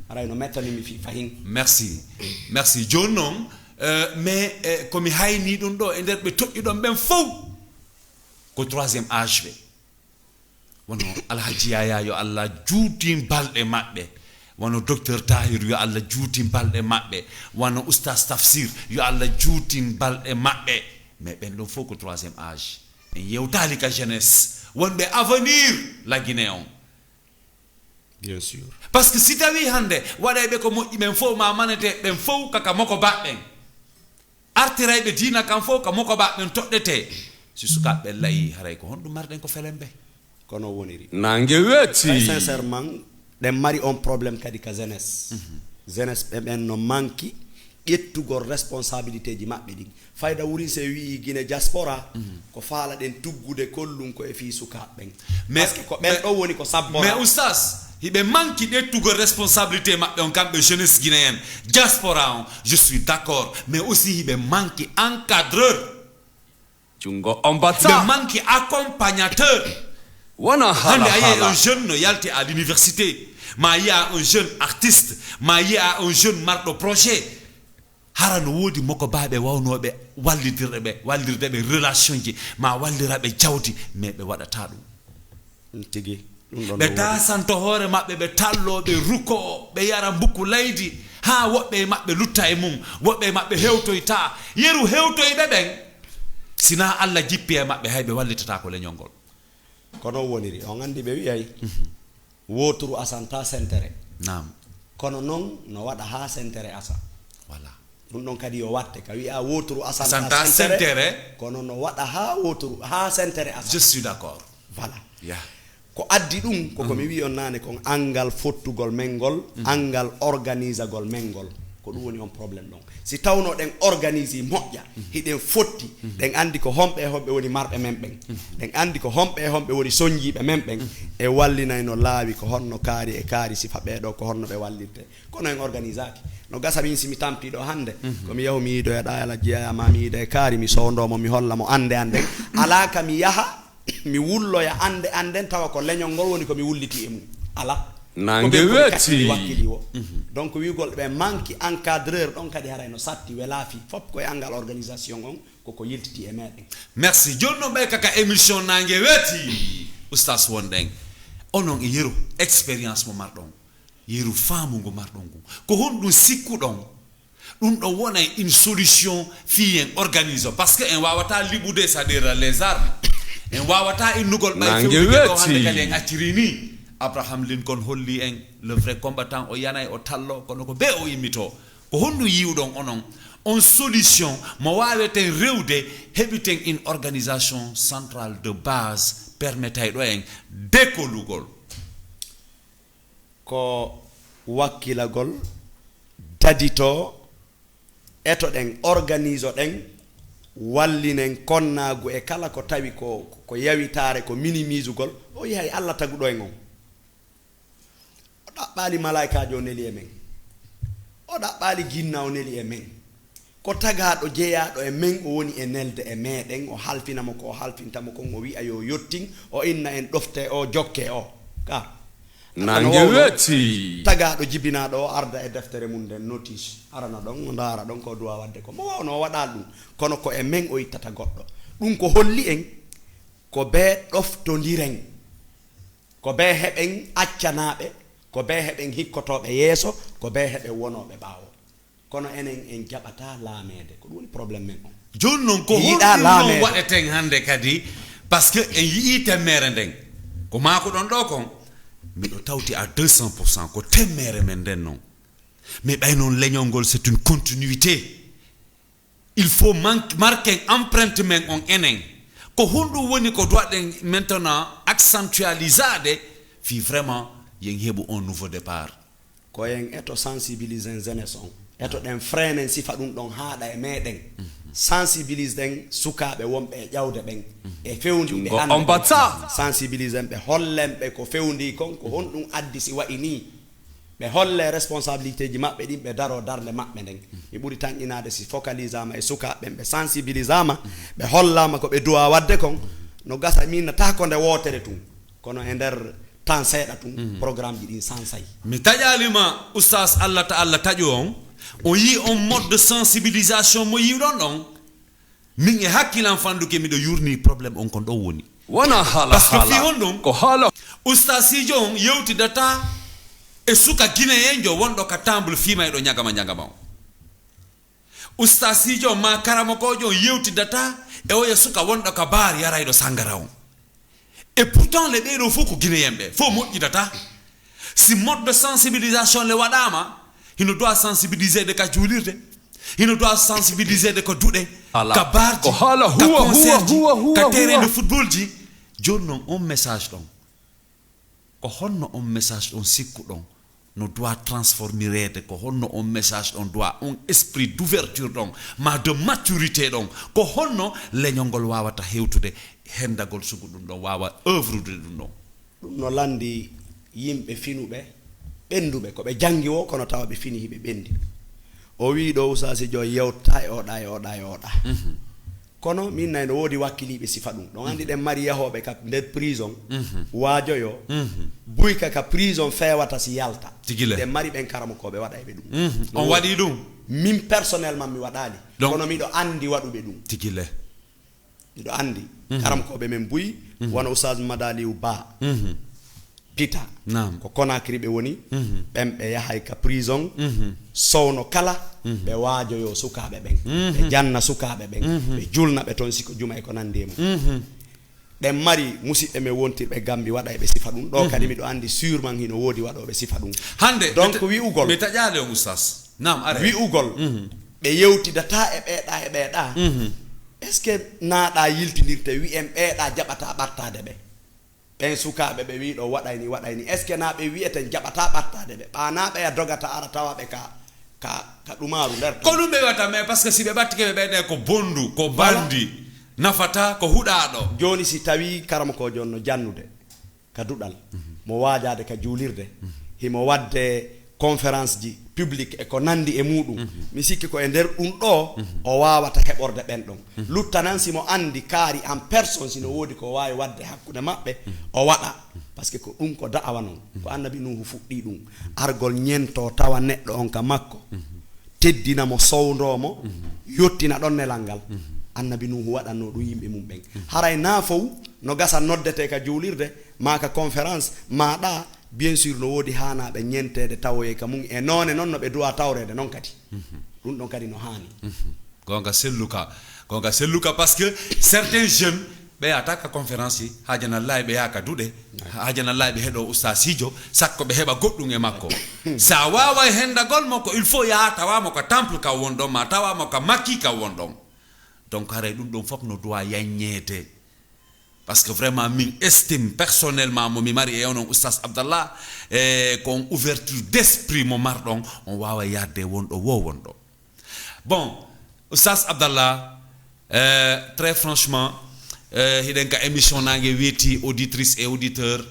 aray no mettani mi fi fahin. Merci jonnon mais comme hayni dum do e der be tokki don ben fow ko troisième âge be wono alhaji yaya yo Allah juutim balde mabbe wono docteur Tahir yo Allah juutim balde mabbe wono Oustaz Tafsir yo Allah juutim balde mabbe mais ben do fow ko troisième âge en yewtali ka jeunesse wonbe avenir la Guinée. Bien sûr. Parce que si tawi hande waɗayɓe ko moƴƴi ɓen fof ma manete ɓen fof kaka moko baɓɓen artirayɓe dina kam fof ka moko baɓɓen toɗɗete si sukaɓe layi haray ko honɗum marɗen ko felen ɓe kono woniri nangue weeti sincèrement ɗen mari on probléme kadi ka jeunesse jeunesse ɓen no manki ƴettugol responsabilité ji maɓɓe ɗin fayda wuri se wi Guinée diaspora ko faala ɗen tuggude kollum ko e fi sukaɓe ɓen parce que ko ɓen ɗo woni ko sabbora mais oustas hiɓe manki ƴettugo responsabilité maɓɓe on kamɓe jeunesse guinéenne diaspora on je suis d'accord mais aussi hiɓe manki encadreur jungo on batta hiɓe manki accompagnateur wona hande hala ayi un hala jeune no yalti à l'université ma yiya un jeune artiste ma yiya un jeune marɗo projet hara no woodi moko baaɓe wawnoɓe wallirdeɓe relation ji ma walliraɓe jawdi mais ɓe waɗata ɗum tigi ɓe tasanto hoore maɓɓe ɓe talloɓe ruko ɓe yara mbukku laydi ha woɓɓe maɓɓe lutta e mum woɓɓe maɓɓe hewtoyta yeru hewtoyɓe ɓen sina Allah jippi e maɓɓe hay ɓe wallitata ko leñol ngol kono woniri on andi ɓe wiyay woturu asanta sentere nam kono noon no waɗa ha sentere asa voilà ɗum ɗon kadi yo watte ka wiya woturu asanta sentere kono no waɗa ha woturu ha sentere asa je suis d'accord voilà yeah. ko addi ɗum koko mi wi on nane kon angal fottugol men ngol angal organisagol men ngol ko ɗum woni on probléme ɗon si tawno ɗen organise moƴƴa hiɗen fotti ɗen andi ko homɓe e homɓe woni marɓe men ɓen ɗen andi ko homɓe e homɓe woni soñjiɓe men ɓen e wallinayno laawi ko honno kaari e kaari sifa ɓeɗo ko honno ɓe wallirte kono en organisaki no gasa min simi tampiɗo hande komi yahu mi yiido e ɗayala jeeya ma mi yiido e kaari mi sowdomo mi holla mo ande anden ala ka mi yaha mi wulloya ande anden tawa ko leñol ngol woni ko mi wulliti e mum ala nangue weeti wakkili o donc wigol ɓe manque encadreur ɗon kadi haray no satti welaafi fop koye angal organisation on koko yiltiti e meɗen merci jonno ɓe kaka émission nangue weeti oustas wonɗen onon e yeru expérience mo marɗon yeru faamu ngo marɗon ngu ko honɗum sikkuɗon ɗum ɗo wonay une solution fi en organise parce que en wawata liɓude c'est à dire les armes en wawata innugol ɓay fewɗo hande kadi en acciri ni Abraham Lincoln holli en le vrai combattant o yanay o tallo kono ko be o immito ko honɗum yiwɗon onon on solution mo waweten rewde heɓiten une organisation centrale de base permettay ɗo en dékolugol ko wakkilagol dadito eto ɗen organise o ɗen wallinen konnagu e kala ko tawi ko yawitare ko minimisugol o yahay Allah taguɗo en on o ɗaɓɓali malaikajo o neli e men o ɗaɓɓali ginna o neli e men ko tagaɗo jeeyaɗo e men o woni e nelde e meɗen o halfinamo ko o halfintamo kon o wi'a yo yottin o inna en ɗofte o jokke o ka nangue weeti tagaɗo jibinaɗo o arda e deftere mum nden notice arana ɗon o ndaara ɗon ko duwa wadde ko mo wawno o waɗa ɗum kono ko e men o ittata goɗɗo ɗum ko holli en ko be ɗoftodiren ko be heɓen accanaɓe ko be heɓen hikkotoɓe yeeso ko be heɓen wonoɓe ɓaawo kono enen en jaɓata laamede ko ɗum woni probléme men on joni noon ko holɗum waɗeten hande kadi par ce que en yii temmere nden ko mako ɗon ɗo kon miɗo tawti à 200% ko temmere men nden noon mais ɓay noon leñol ngol c'est une continuité il faut marquer empreinte men on enen ko honɗum woni ko doɗen maintenant accentualisade fi vraiment yen heɓu un nouveau départ ko yen eto sensibiliser jeunesse on eto ɗen freinen sifa ɗum ɗon haaɗa e meɗen sensibilise ɗen sukaɓe wonɓe e ƴawde ɓen e fewndi ɓe on batta sensibilise ɓe hollen ɓe ko fewndi kon ko honɗum addi si wayi ni be holle responsabilité ji mabbe din be daro darle mabbe den e buri tan inaade si focalisama e suka be sensibilisama be hollama ko be duwa wadde kon no gasa min ta ko nde wotere tum kono e der tan seeda tum programme ji din sansay mi tajalima oustaz Allah ta'ala tajo on yi on mode de sensibilisation mo yi don min e hakkilan fanduke mi do yurni problème on kon do woni wana hala parce que fi hondum ko hala oustaz sijo yewti data e suka guinéen wondo ka temple fima e do nyagama oustaz sijo ma karamo ko jo yewti data e o suka wondo ka bar yara do sangara on et pourtant les deux faut ko guinéen be faut mo data si mode de sensibilisation le wadama il doit sensibiliser de ka julirde il doit sensibiliser de ko dude ka barji ko hala huwa ka terrain de football ji jonnon on message don ko honno on message on sikku don no doit transformer ko honno on message on doit un esprit d'ouverture don ma de maturité don ko honno leñongol wawata hewtude hendagol sugu dum don wawa œuvre dum don no landi yimbe finube bendube ko be jangi wo kono tawa be fini hibe bendi o wi do usasi jo yewta e oda kono min nay no wodi wakkilibe sifa dum don andi dem mari yahobe ka der prison waajo yo buyka ka prison fewata si yalta dem mari ben karamo ko be wada e be dum on wadi dum min personnellement mi wadali kono mi do andi wadube dum tigile mi do andi karam ko be men buyi wona oustaz madali ba pita ko Conakry be woni bembe yahay ka prison sowno kala be waajo yo sukabe ben be janna sukabe ben be julna be ton siko juma e ko nandema dem mari musibbe me wontirbe gambi wada be sifa dum do kadi mi do andi sûrement hino wodi wado be sifa dum hande donc wi ugol mi tajale oustaz nam are wi ugol be yewti data e beeda est ce que naada yiltinirte wi em beeda jabata battade be ben sukabe be wi do wadayni est ce que na be wiete jabata battade be bana be dogata ara tawa be ka dumaru der ko dum be wata mais parce que si be battike be ko bondu ko bandi nafata ko hudado joni si tawi karam ko jonno jannude ka dudal mo waajade ka julirde himo wadde conférence ji public e ko nandi e mudum mi sikki ko e der dum do o wawata heborde ben don luttanansi mo andi kaari en personne sino wodi ko wawi wadde hakkude mabbe o wada parce que ko dum ko da'awa non ko annabi nuhu fuddi dum argol nyento tawa neddo on ka makko teddina mo sowndomo yottina don nelangal annabi nuhu wadanno dum yimbe mum ben haray nafow no gasa noddete ka julirde ma ka conférence ma da bien sûr no wodi hana be nyentede tawoye ka mum e none non no be duwa tawrede non kadi dum don kadi no hani gonga selluka parce que certains jeunes be ataka conférence hajana lay be yaka dude hajana lay be hedo oustaz sijo sakko be heba goddum e makko sa wawa henda gol moko il faut ya tawa moko temple ka wondo ma tawa moko makki ka wondo donc haray dum don fop no doit yanyete parce que vraiment min estime personnellement mo mi mari e onon oustaz Abdallah kon ouverture d'esprit mo mardon on wawa yadde wondo wondo bon oustaz Abdallah très franchement hiden ka émission nange weti auditrice et auditeur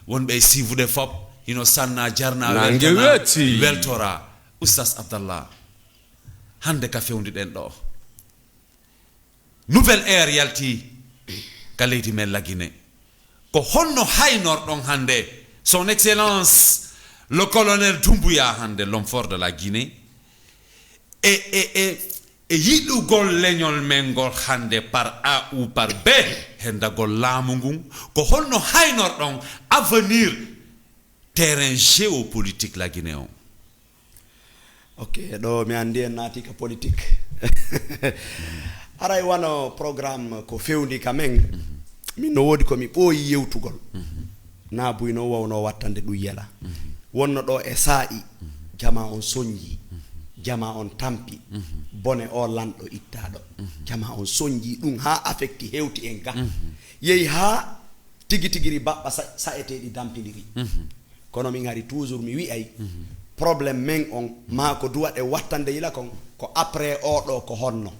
wonbe suivre fop hino sanna jarna weltora oustaz Abdallah hande ka fewndi den do nouvelle ère yalti kaleti men la Guinée ko honno haynor don hande son excellence le colonel Doumbouya hande l'homme fort de la Guinée et yidugol leñol mengol hande par A ou par B hendagol lamungun ko honno haynor don avenir terrain géopolitique la Guinée on ok do mi andi en nati ka politique aray wano programme ko fewndi kamen min no wodi ko mi boyi yewtugol na buyno wawno wattande du yela wonno do e sa'i jama on sonji jama on tampi bone o lando ittado jama on sonji dum ha affecti hewti en ga yeyi ha tigi babba saete di dampidiri kono mi ngari toujours mi wi ay problème men on ma ko duwade wattande yila kon ko après o do ko honno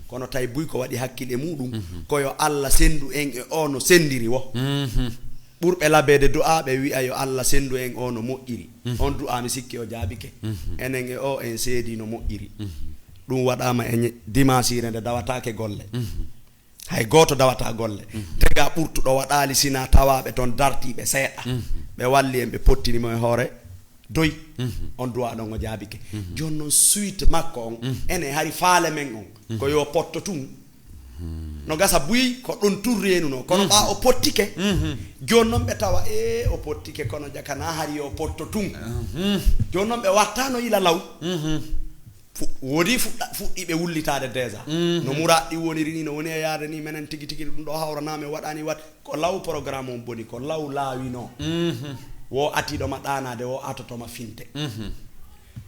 kono tay buy ko wadi hakkile mudum ko yo alla sendu en e ono sendiri wo ɓurɓe labede du'a ɓe wi'a yo Allah sendu en o no moƴƴiri on du'a mi sikki o jaabike enen e o en seedi no moƴƴiri ɗum waɗama e dimasire nde dawatake golle hay goto dawata golle tega ɓurtuɗo waɗali sina tawaɓe toon dartiɓe seeɗa ɓe walli en ɓe pottinimo e hoore doy on duwa ɗon o jaabike joni noon suite makko on ene hari faale men on ko yo potto tun no gasa buyi ko ɗon turrenu no kono ɓa o pottike joni noon ɓe tawa o pottike kono jakana hari yo potto tun joni noon ɓe wattano ila law woodi fuɗɗiɓe wullitade déjà no muraɗɗi woniri ni no woni e yaade ni menen tigi tigi ɗum ɗo hawranami waɗani wat ko law programme on boni ko law laawino wo atiɗo ma ɗanade wo atotoma finte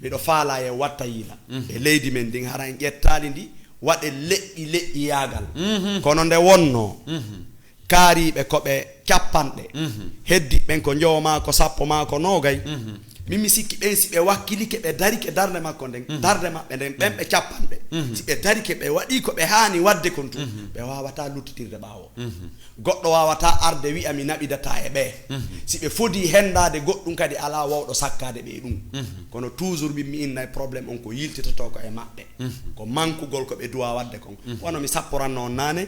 miɗo faala e watta yiila e leydi men ndin hara en ƴettali ndi waɗe leƴƴi yaagal kono nde wonno kaariɓe koɓe capanɗe heddi ɓen ko jowma ko sappo ma ko nogay mimi sikki ɓen si ɓe wakkilike ɓe darike darde makko nden darde maɓɓe nden ɓen ɓe capanɓe si ɓe darike ɓe waɗi ko ɓe haani wadde kon tun ɓe wawata luttitirde ɓaawo goɗɗo wawata arde wi'a mi naɓidata e ɓee si ɓe fodi hendade goɗɗum kadi ala wawɗo sakkade ɓe ɗum kono toujours mi innayi probléme on ko yiltitoto ko e maɓɓe ko mankugol ko ɓe duwa wadde kon wono mi sapporanno on nane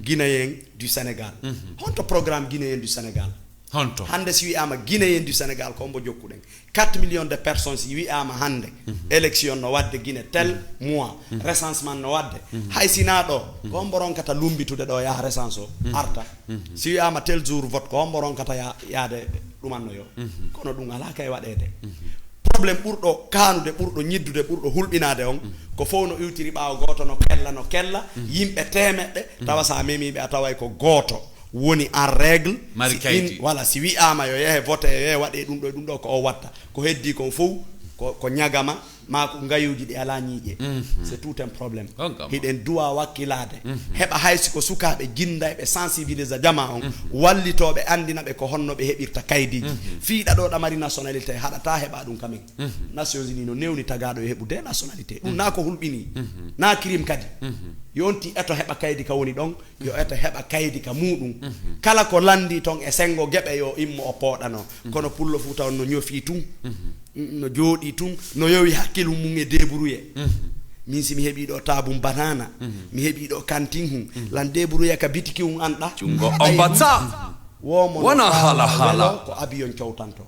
guinéen du Sénégal honto programme guinéen du Sénégal honto hande si wi'ama guinéen du Sénégal ko mbo jokkuɗen 4 millions de personnes si wi'ama hande élection no wadde Guinée tel mois recensement no wadde hay sina ɗo ko hombo ronkata lumbitude ɗo yaha recence o arta si wi'ama tel jour vote ko hombo ronkata yaade ɗumanno yo kono ɗum ala kay waɗede probléme ɓurɗo kanude ɓurɗo ñiddude ɓurɗo hulɓinade on ko fof no iwtiri ɓaawo goto no kella yimɓe temeɗɗe tawa sa memiɓe a taway ko goto woni en règle voilà si wi'ama yo yehe vote yo yehe waɗe ɗum ɗo ko o watta ko heddi kon fof ko ñagama ma ko ngayuji ɗi ala ñiiƴe c'est tout un problème hiɗen duwa wakkilade heɓa haysi ko sukaɓe jinda ɓe sensibilisa jama on wallitoɓe andina ɓe ko honno ɓe heɓirta kaydiji fiiɗa ɗo ɗamari nationalité haɗata heɓa ɗum kamen Nations Unies no newni tagaɗo yo heɓude nationalité ɗum na ko hulɓini na crime kadi yonti eto heɓa kaydi ka woni ɗon yo eto heɓa kaydi ka muɗum kala ko landi ton e sengo geɓe yo immo o pooɗano kono pullo fu taw no ñofi tun no jooɗi tun no yowi hakkilu mum e débrouillé min si mi heɓi ɗo tabum banana mi heɓi ɗo kantin hum lan débrouillé ka bitiki hum anɗa jungo on batta womo wona hala ko avion cowtanto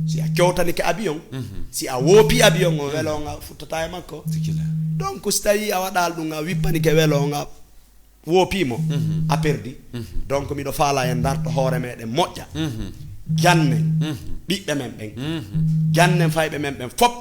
si a cowtani ke avion si a woopi avion o welo nga futtata e makko donc so tawi a waɗal ɗum a wippani ke welo nga woopimo a perdi donc miɗo faala en darto hoore meɗen moƴƴa jannen ɓiɓɓe men ɓen jannen fayɓe men ɓen fop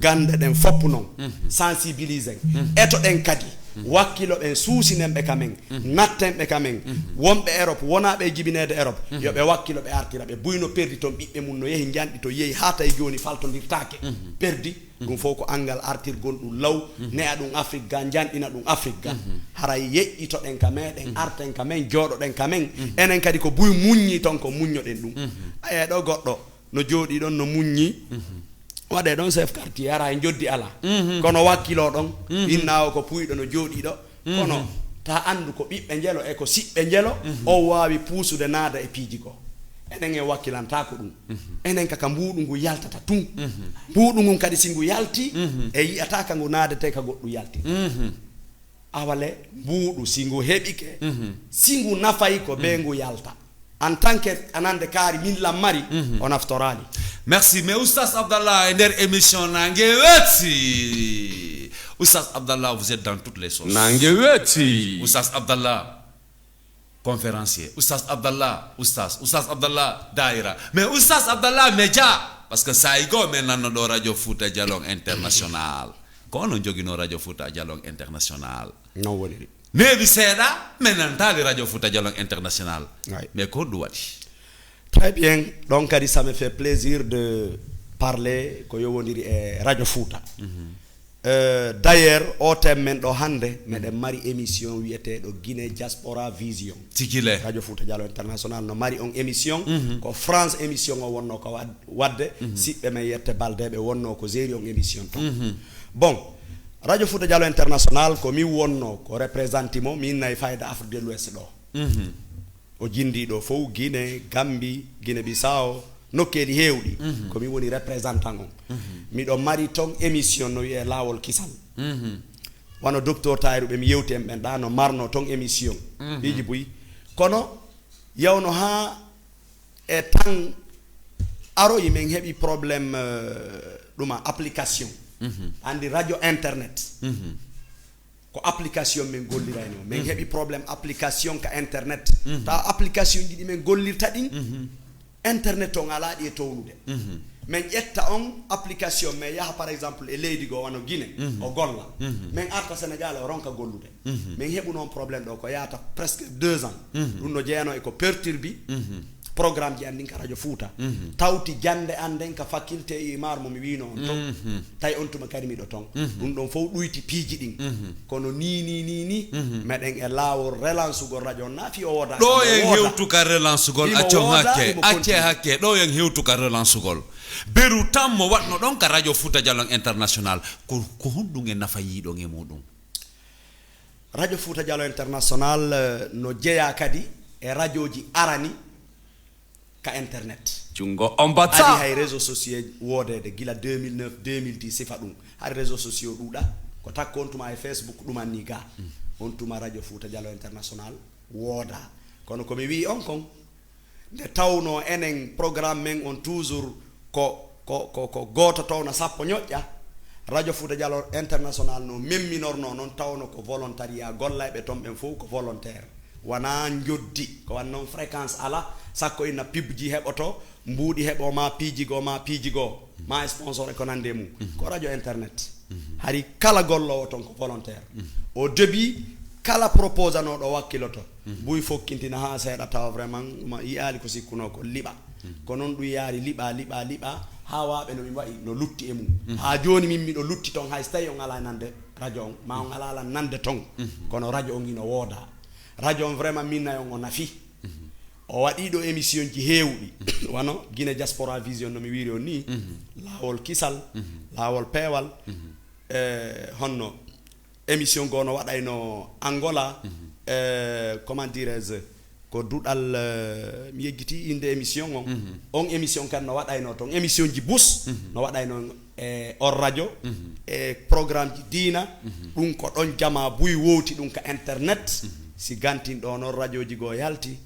gande ɗen fop noon sensibilise en eto ɗen kadi wakkilo ɓen suusinen ɓe kamen natten ɓe kamen wonɓe Europe wonaɓe jibinede Europe yoɓe wakkilo ɓe artira ɓe buyno perdi toon ɓiɓɓe mum no yehi janɗi to yehi ha tawi joni faltodirtake perdi ɗum fof ko angal artirgol ɗum law ne'a ɗum Afrique ga janɗina ɗum Afrique ga haray yeƴƴito ɗen ka meɗen arten ka men jooɗoɗen ka men enen kadi ko buy muññi toon ko muññoɗen ɗum aye ɗo goɗɗo no jooɗi ɗon no muññi waɗe ɗon chef quartier ara e joddi ala kono wakkilo ɗon innawo ko puyɗo no jooɗi ɗo kono ta andu ko ɓiɓɓe jelo e ko siɓɓe jelo o wawi puusude naada e piiji ko enen e wakkilanta ko ɗum enen kaka mbuɗu ngu yaltata tun mbuɗu ngun kadi si ngu yalti e yiyata ka ngu naadete ka goɗɗu yalti awale mbuɗu si ngu heɓike si ngu nafayi ko be ngu yalta en tant que anande kaari min lammari o naftorali merci mais Oustaz Abdallah nder émission nangue wetti Oustaz Abdallah vous êtes dans toutes les sauces nangue wetti Oustaz Abdallah conférencier Oustaz Abdallah Oustaz Abdallah daïra mais Oustaz Abdallah média parce que ça igo men nanno ɗo radio Fouta Dialong international ko onon jogino radio Fouta Dialong international non woniri neewi seeɗa men nantali radio Fouta Dialong international mais ko ɗum waɗi très bien donc kadi ça me fait plaisir de parler ko yowodiri e radio Fouta d'ailleurs o thème men ɗo hande meɗen mari émission wiyeteɗo Guinée Diaspora Vision tikile radio Fouta Diallo international no mari on émission ko France émission o wonno ko wadde siɓɓe men yette baldeɓe wonno ko séri on émission ton bon radio Fouta Diallo international ko mi wonno ko représente mo min nayi fayda Afrique de l'Ouest ɗo o jindi ɗo fof Guinée Gambie Guinée Bissau nokkeeli heewɗi komi woni représentant on miɗo mari ton émission no wiye laawol kisal wano docteur Tayiru ɓe mi yewti en ɓen ɗa no marno ton émission ɓiji buyi kono yawno ha e tan aroyi min heɓi probléme ɗuma application andi radio internet ko application min gollirani o min heɓi probléme application ka internet ta application ji ɗi min gollirta ɗin internet on ala ɗi e townude min ƴetta on application min yaha par exemple e leydi goo wano Guinée o golla min arta Sénégal o ronka gollude min heɓu noon probléme ɗo ko yahata presque 2 ans ɗum no jeeyano e ko perturbi programme ji andin ka radio Fouta tawti jande anden ka faculté imar mo mi wino on ton tay on tuma kadi miɗo ton ɗum ɗon fof ɗuyti piiji ɗin kono ni meɗen e laawol relance ugol radio on naafi o woda ɗo en hewtuka relance ugol acce hakke ɗo en hewtuka relance ugol beru tan mo watno ɗon ka radio Fouta Djallon international ko honɗum e nafa yiɗon e muɗum radio Fouta Djallon international no jeeya kadi e radio ji arani ka internet jungo on batta adi hay réseaux sociaux wodede gila 2009 2010 sifa ɗum hay réseaux sociaux ɗuuɗa ko takko on tuma e Facebook ɗuman ni ga on tuma radio Fouta Djallon international wooda kono komi wi on kon nde tawno enen programme men on toujours ko goto tawna sappo ñoƴƴa radio Fouta Djallon international no memminorno noon tawno ko volontariat gollayɓe ton ɓen fof ko volontaire wana joddi ko wan noon fréquence ala sakko ina pibji heɓoto mbuuɗi heɓo ma piiji goo ma sponsor e ko nande mum ko radio internet hari kala gollowo ton ko volontaire au début kala proposanoɗo wakkiloto buy fokkintina ha seeɗa tawa vraiment ma yiyali ko sikkuno ko liɓa ko noon ɗum yaari liɓa ha waɓe no min wayi no lutti e mum ha joni min miɗo lutti ton hay so tawi on ala nande radio on ma on ala nande ton kono radio on ino wooda radio on vraiment minna on o nafi o waɗiɗo émission ji heewɗi wano Guinée Diaspora Vision no mi wiri on ni laawol kisal laawol peewal honno émission gono waɗayno Angola comment dirais-je ko duɗal mi yejjiti inde émission on émission kan no waɗayno ton émission ji bus no waɗayno e on radio e programme ji diina ɗum ko ɗon jama buy wowti ɗum ka internet si gantin ɗo noon radio ji goo yalti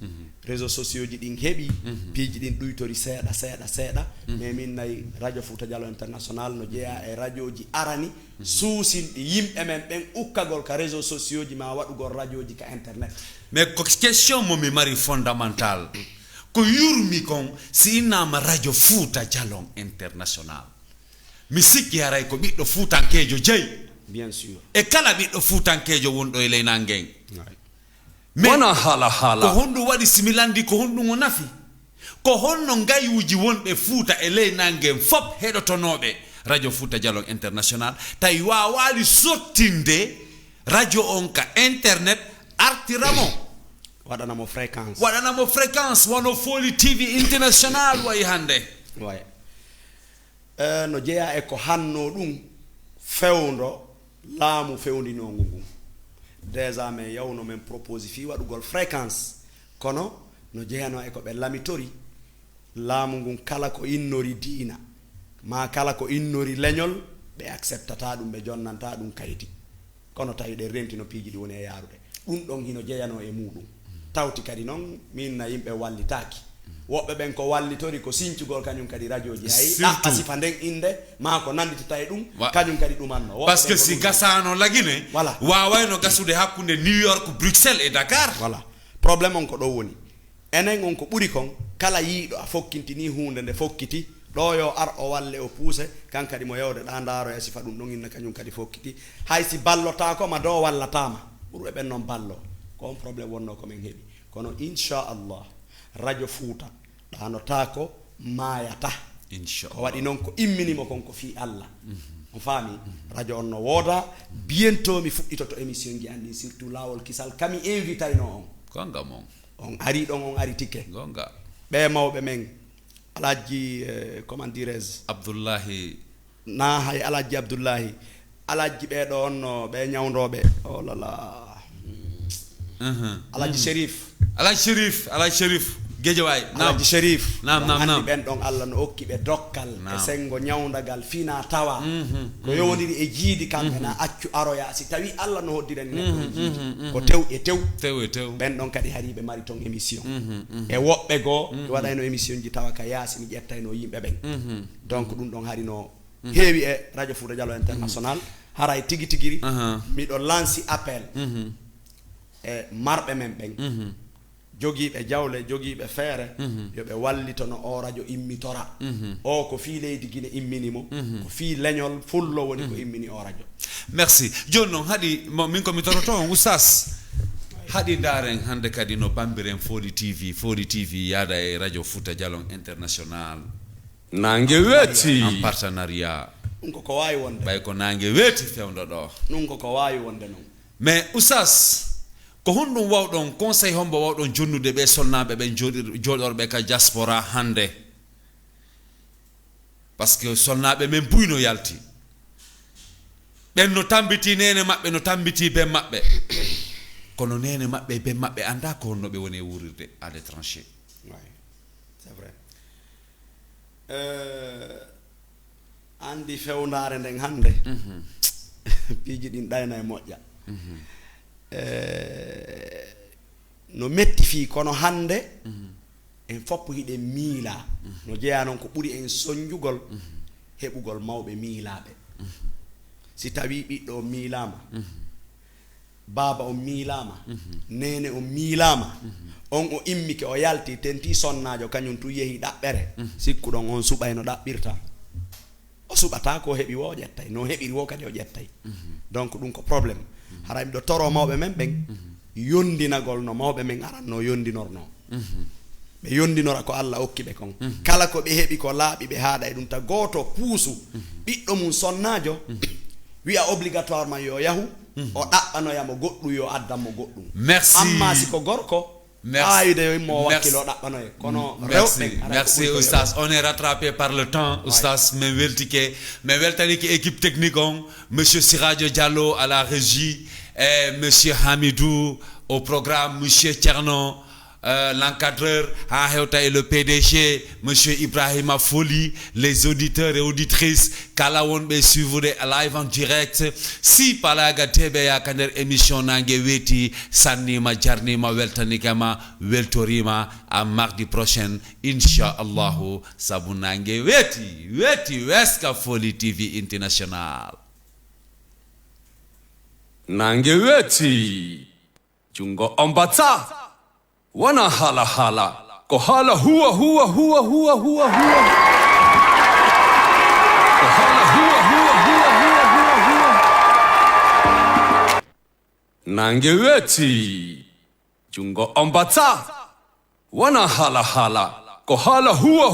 réseaux sociaux ji ɗin heeɓi piiji ɗin ɗuytori seeɗa mais min nayi radio Fouta Djallon international no jeeya e radio ji arani suusinɗi yimɓe men ɓen ukkagol ka réseaux sociaux ji ma waɗugol radio ji ka internet mais ko question momi mari fondamental ko yurmi kon si innama radio Fouta Djallon international mi sikki haray ko ɓiɗɗo fuutankejo jeyi bien sûr e kala ɓiɗɗo fuutankejo wonɗo e ley nangen wona haala ko honɗum waɗi similandi ko honɗum o nafi ko honno ngayuji wonɓe Fouta e ley nangen fop heɗotonoɓe radio Fouta Djallon international tawi wawali sottinde radio on ka internet artiramo waɗanamo fréquence wono Foli TV international wayi hande way no jeeya e ko hanno ɗum fewdo laamu fewndinongu ngun déjà men yawno men propose fi waɗugol fréquence kono no jeeyano e ko ɓe lamitori laamu ngun kala ko innori diina ma kala ko innori leñol ɓe acceptata ɗum ɓe jonnanta ɗum kayti kono tawi ɗe rentino piiji ɗi woni e yaarude ɗum ɗon hino jeeyano e muɗum tawti kadi noon min na yimɓe wallitaki woɓɓe ɓen ko wallitori ko sincugol kañum kadi radio ji hay ɗaɓɓa sifa nden inde ma ko nanditata e ɗum kañum kadi ɗumanno par ce que si gasano lagine voilà wawayno gasude hakkude New York Bruxelles et Dakar voilà probléme on ko ɗo woni enen on ko ɓuri kon kala yiiɗo a fokkintini hunde nde fokkiti ɗo yo ar o walle o puuse kan kadi mo yewde ɗa ndaaro e sifa ɗum ɗon inna kañum kadi fokkiti hay si ballotako ma do wallatama ɓurɓe ɓen noon ballo ko on probléme wonno komin heeɓi kono inchallah radio Fouta ɗanotako mayata inchallah ko waɗi noon ko imminimo kon ko fi Allah on faami radio on no wooda bientôt mi fuɗɗitoto émission ji andi surtout laawol kisal kami invitayno on gonga mon on ari ɗon on ari tikke gonga ɓe mawɓe men alaji comment dirais Abdullahi na hay alaji Abdullahi alaji ɓeɗo on no ɓe ñawdoɓe oh lala Alaji Sherif Géejawaay Alaji Sherif nam ben don Allah no okki be dokkal e sengo nyawndagal fina tawa ko yowndiri e jiidi kambe na accu aroya si tawi Allah no hoddiren ne ko tew ben don kadi haribe mari ton émission e wobbe go wadayno émission ji tawa ka yaasi mi jettayno yimbe ben donc dum don harino heewi e radio Fouta Diallo international haray tigi mi do lanci appel e marbe men ben jogiibe jawle jogiibe feere yo be wallitono o radio immitora o ko fi leydi Guinée imminimo ko fi leñol fullo woni ko immini o radio. Merci jonnon hadi min ko mi toroto oustaz hadi daren hande kadi no bambiren Fodi TV yada e radio Fouta Diallo international nange weti en partenariat ko wawi wonde bay ko nange weti fewndo do ko wawi wonde non mais oustaz ko honɗum wawɗon conseil hombo wawɗon jonnude ɓe solnaɓe ɓe joɗorɓe ka diaspora hande par ce que solnaɓe men buyno yalti ɓen no tambiti nene maɓɓe no tambiti ben maɓɓe kono nene maɓɓe ben maɓɓe anda ko honno ɓe woni wurirde à l'étranger. C'est vrai. Andi fewnare nden hande piiji ɗin ɗayna e moƴƴa no metti fi kono hande en foppo hiɗen miila no jeeya noon ko ɓuri en soñjugol heɓugol mawɓe miilaaɓe si tawi ɓiɗɗo o miilama baaba o miilama nene o miilama on o immike o yalti tenti sonnajo kañum tu yehi ɗaɓɓere sikkuɗon on suɓay no ɗaɓɓirta o suɓata ko heɓi wo o ƴettay no heɓiri wo kadi o ƴettay donc ɗum ko probléme haray miɗo toro mawɓe men ɓen yondinagol no mawɓe men aranno yondinorno ɓe yondinora ko Allah hokki ɓe kon kala ko ɓe heɓi ko laaɓi ɓe haaɗa e ɗum ta gooto puusu ɓiɗɗo mum sonnajo wiya obligatoirement yo yahu o ɗaɓɓanoyamo goɗɗum yo addanmo goɗɗum amma si ko gorko Merci Oustaz, on est rattrapé par le temps. Oustaz me weltike me weltaniki équipe technique on monsieur Siradio Diallo à la régie et monsieur Hamidou au programme, monsieur Tierno l'encadreur et le PDG monsieur Ibrahima Foli, les auditeurs et auditrices kala wonɓe suivre live en direct si palaga tebe ya kander émission nangue weti sannima jarnima weltanikama weltorima à mardi prochain inchallahu sabu nangue weti Weska Foli TV international nangue weti jungo ombata wana hala ko hala huwa ko hala huwa nange weti jungo ombata wana hala ko hala huwa